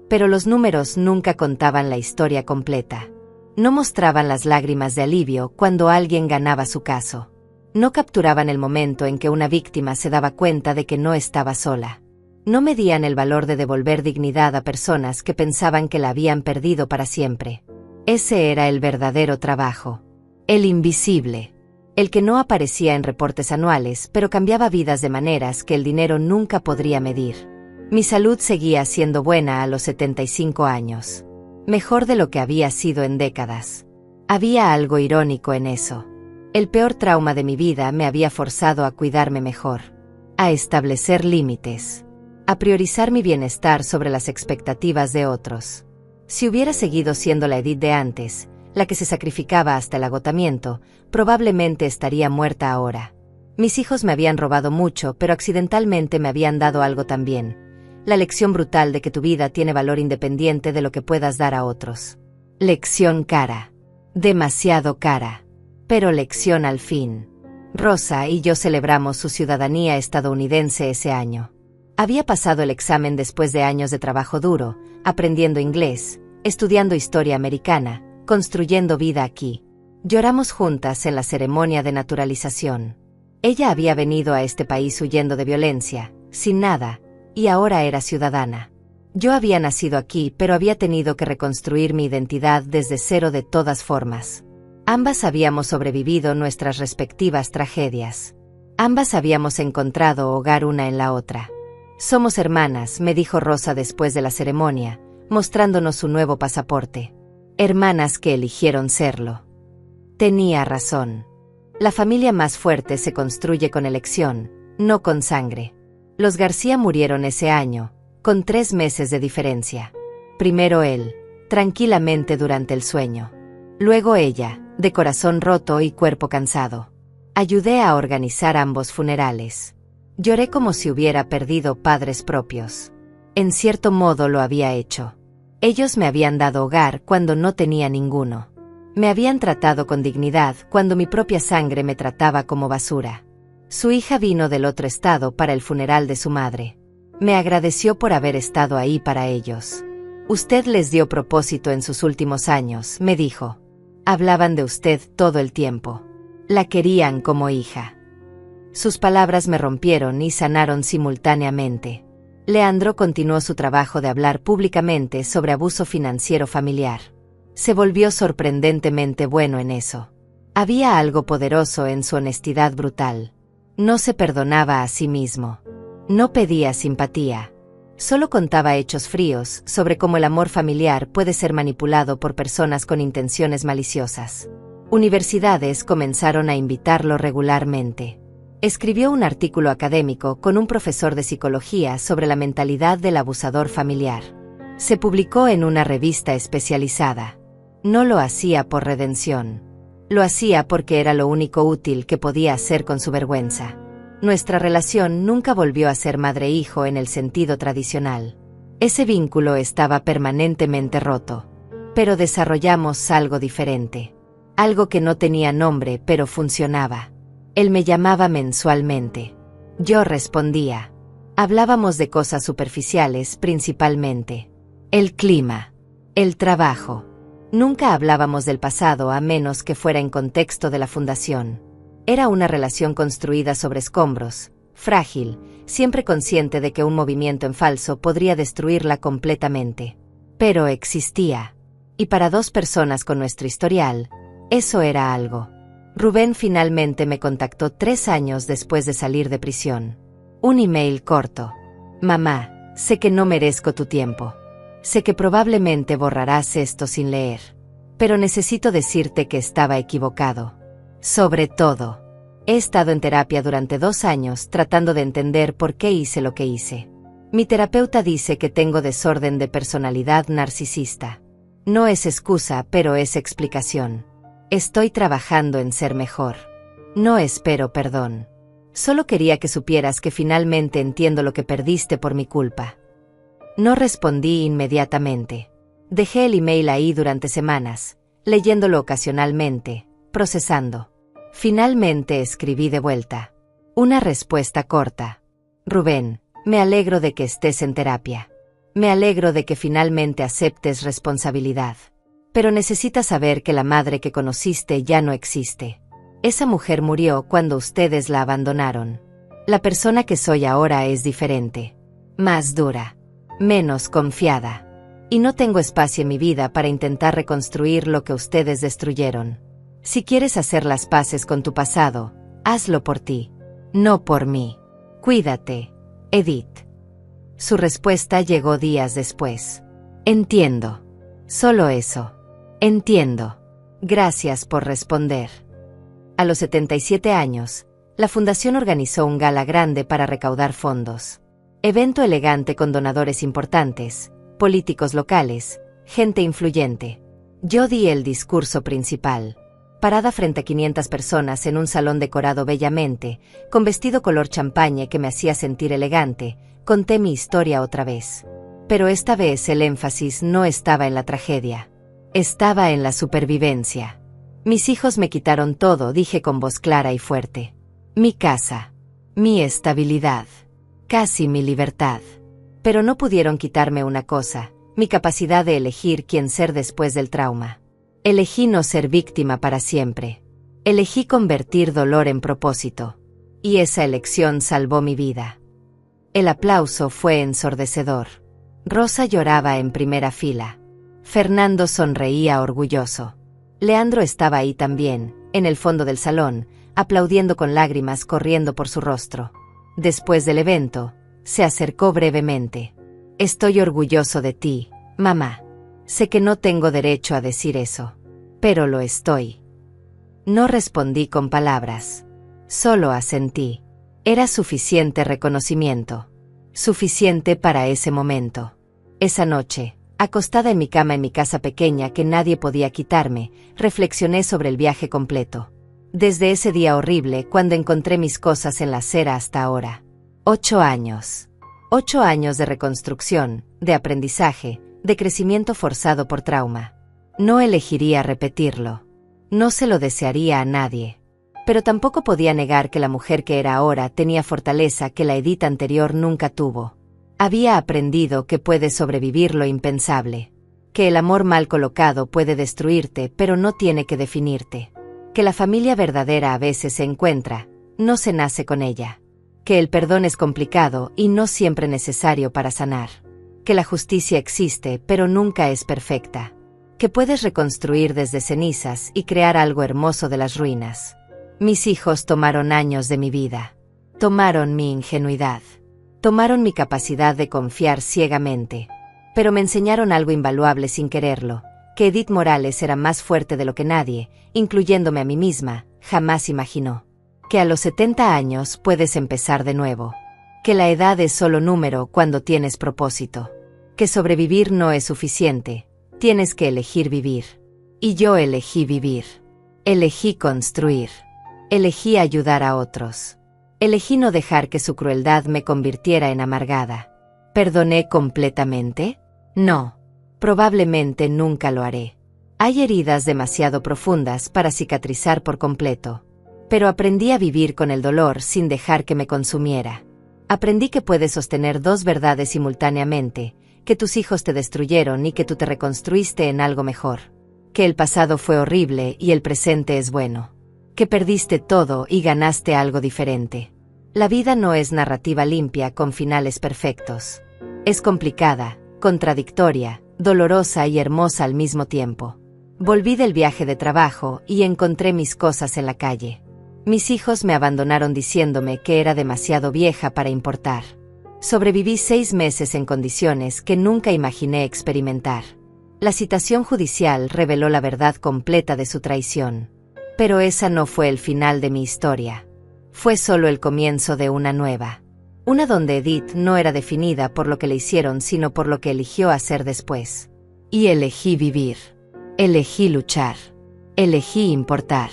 Pero los números nunca contaban la historia completa. No mostraban las lágrimas de alivio cuando alguien ganaba su caso. No capturaban el momento en que una víctima se daba cuenta de que no estaba sola. No medían el valor de devolver dignidad a personas que pensaban que la habían perdido para siempre. Ese era el verdadero trabajo. El invisible. El que no aparecía en reportes anuales, pero cambiaba vidas de maneras que el dinero nunca podría medir. Mi salud seguía siendo buena a los 75 años. Mejor de lo que había sido en décadas. Había algo irónico en eso. El peor trauma de mi vida me había forzado a cuidarme mejor. A establecer límites. A priorizar mi bienestar sobre las expectativas de otros. Si hubiera seguido siendo la Edith de antes, la que se sacrificaba hasta el agotamiento, probablemente estaría muerta ahora. Mis hijos me habían robado mucho, pero accidentalmente me habían dado algo también. La lección brutal de que tu vida tiene valor independiente de lo que puedas dar a otros. Lección cara. Demasiado cara. Pero lección al fin. Rosa y yo celebramos su ciudadanía estadounidense ese año. Había pasado el examen después de años de trabajo duro, aprendiendo inglés, estudiando historia americana, construyendo vida aquí. Lloramos juntas en la ceremonia de naturalización. Ella había venido a este país huyendo de violencia, sin nada, y ahora era ciudadana. Yo había nacido aquí, pero había tenido que reconstruir mi identidad desde cero de todas formas. Ambas habíamos sobrevivido nuestras respectivas tragedias. Ambas habíamos encontrado hogar una en la otra. Somos hermanas, me dijo Rosa después de la ceremonia, mostrándonos su nuevo pasaporte. Hermanas que eligieron serlo. Tenía razón. La familia más fuerte se construye con elección, no con sangre. Los García murieron ese año, con 3 meses de diferencia. Primero él, tranquilamente durante el sueño. Luego ella, de corazón roto y cuerpo cansado. Ayudé a organizar ambos funerales. Lloré como si hubiera perdido padres propios. En cierto modo lo había hecho. Ellos me habían dado hogar cuando no tenía ninguno. Me habían tratado con dignidad cuando mi propia sangre me trataba como basura. Su hija vino del otro estado para el funeral de su madre. Me agradeció por haber estado ahí para ellos. Usted les dio propósito en sus últimos años, me dijo. Hablaban de usted todo el tiempo. La querían como hija. Sus palabras me rompieron y sanaron simultáneamente. Leandro continuó su trabajo de hablar públicamente sobre abuso financiero familiar. Se volvió sorprendentemente bueno en eso. Había algo poderoso en su honestidad brutal. No se perdonaba a sí mismo. No pedía simpatía. Solo contaba hechos fríos sobre cómo el amor familiar puede ser manipulado por personas con intenciones maliciosas. Universidades comenzaron a invitarlo regularmente. Escribió un artículo académico con un profesor de psicología sobre la mentalidad del abusador familiar. Se publicó en una revista especializada. No lo hacía por redención. Lo hacía porque era lo único útil que podía hacer con su vergüenza. Nuestra relación nunca volvió a ser madre-hijo en el sentido tradicional. Ese vínculo estaba permanentemente roto. Pero desarrollamos algo diferente. Algo que no tenía nombre pero funcionaba. Él me llamaba mensualmente. Yo respondía. Hablábamos de cosas superficiales principalmente. El clima. El trabajo. Nunca hablábamos del pasado a menos que fuera en contexto de la fundación. Era una relación construida sobre escombros, frágil, siempre consciente de que un movimiento en falso podría destruirla completamente. Pero existía. Y para 2 personas con nuestro historial, eso era algo. Rubén finalmente me contactó 3 años después de salir de prisión. Un email corto. Mamá, sé que no merezco tu tiempo. Sé que probablemente borrarás esto sin leer. Pero necesito decirte que estaba equivocado. Sobre todo, he estado en terapia durante 2 años tratando de entender por qué hice lo que hice. Mi terapeuta dice que tengo desorden de personalidad narcisista. No es excusa, pero es explicación. Estoy trabajando en ser mejor. No espero perdón. Solo quería que supieras que finalmente entiendo lo que perdiste por mi culpa. No respondí inmediatamente. Dejé el email ahí durante semanas, leyéndolo ocasionalmente, procesando. Finalmente escribí de vuelta. Una respuesta corta. Rubén, me alegro de que estés en terapia. Me alegro de que finalmente aceptes responsabilidad. Pero necesitas saber que la madre que conociste ya no existe. Esa mujer murió cuando ustedes la abandonaron. La persona que soy ahora es diferente. más dura, menos confiada. Y no tengo espacio en mi vida para intentar reconstruir lo que ustedes destruyeron. Si quieres hacer las paces con tu pasado, hazlo por ti, no por mí. Cuídate, Edith. Su respuesta llegó días después. Entiendo. Solo eso. Entiendo. Gracias por responder. A los 77 años, la fundación organizó un gala grande para recaudar fondos. Evento elegante con donadores importantes, políticos locales, gente influyente. Yo di el discurso principal. Parada frente a 500 personas en un salón decorado bellamente, con vestido color champaña que me hacía sentir elegante, conté mi historia otra vez. Pero esta vez el énfasis no estaba en la tragedia. Estaba en la supervivencia. Mis hijos me quitaron todo, dije con voz clara y fuerte. Mi casa. Mi estabilidad. Casi mi libertad. Pero no pudieron quitarme una cosa, mi capacidad de elegir quién ser después del trauma. Elegí no ser víctima para siempre. Elegí convertir dolor en propósito. Y esa elección salvó mi vida. El aplauso fue ensordecedor. Rosa lloraba en primera fila. Fernando sonreía orgulloso. Leandro estaba ahí también, en el fondo del salón, aplaudiendo con lágrimas corriendo por su rostro. Después del evento, se acercó brevemente. Estoy orgulloso de ti, mamá. Sé que no tengo derecho a decir eso, pero lo estoy. No respondí con palabras. Solo asentí. Era suficiente reconocimiento. Suficiente para ese momento. Esa noche, acostada en mi cama en mi casa pequeña que nadie podía quitarme, reflexioné sobre el viaje completo. Desde ese día horrible cuando encontré mis cosas en la acera hasta ahora. 8 años. 8 años de reconstrucción, de aprendizaje, de crecimiento forzado por trauma. No elegiría repetirlo. No se lo desearía a nadie. Pero tampoco podía negar que la mujer que era ahora tenía fortaleza que la Edith anterior nunca tuvo. Había aprendido que puedes sobrevivir lo impensable. Que el amor mal colocado puede destruirte, pero no tiene que definirte. Que la familia verdadera a veces se encuentra, no se nace con ella. Que el perdón es complicado y no siempre necesario para sanar. Que la justicia existe, pero nunca es perfecta. Que puedes reconstruir desde cenizas y crear algo hermoso de las ruinas. Mis hijos tomaron años de mi vida. Tomaron mi ingenuidad. Tomaron mi capacidad de confiar ciegamente. Pero me enseñaron algo invaluable sin quererlo, que Edith Morales era más fuerte de lo que nadie, incluyéndome a mí misma, jamás imaginó. Que a los 70 años puedes empezar de nuevo. Que la edad es solo número cuando tienes propósito. Que sobrevivir no es suficiente, tienes que elegir vivir. Y yo elegí vivir. Elegí construir. Elegí ayudar a otros. Elegí no dejar que su crueldad me convirtiera en amargada. ¿Perdoné completamente? No. Probablemente nunca lo haré. Hay heridas demasiado profundas para cicatrizar por completo. Pero aprendí a vivir con el dolor sin dejar que me consumiera. Aprendí que puedes sostener dos verdades simultáneamente, que tus hijos te destruyeron y que tú te reconstruiste en algo mejor. Que el pasado fue horrible y el presente es bueno. Que perdiste todo y ganaste algo diferente. La vida no es narrativa limpia con finales perfectos. Es complicada, contradictoria, dolorosa y hermosa al mismo tiempo. Volví del viaje de trabajo y encontré mis cosas en la calle. Mis hijos me abandonaron diciéndome que era demasiado vieja para importar. Sobreviví 6 meses en condiciones que nunca imaginé experimentar. La citación judicial reveló la verdad completa de su traición. Pero esa no fue el final de mi historia. Fue solo el comienzo de una nueva. Una donde Edith no era definida por lo que le hicieron sino por lo que eligió hacer después. Y elegí vivir. Elegí luchar. Elegí importar.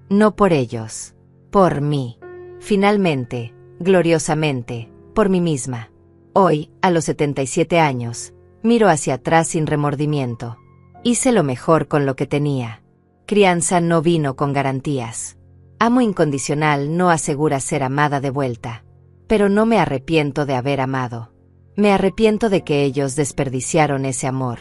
No por ellos. Por mí. Finalmente, gloriosamente, por mí misma. Hoy, a los 77 años, miro hacia atrás sin remordimiento. Hice lo mejor con lo que tenía. Crianza no vino con garantías. Amo incondicional no asegura ser amada de vuelta. Pero no me arrepiento de haber amado. Me arrepiento de que ellos desperdiciaron ese amor.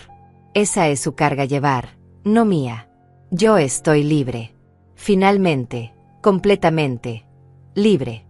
Esa es su carga llevar, no mía. Yo estoy libre. Finalmente, completamente, libre.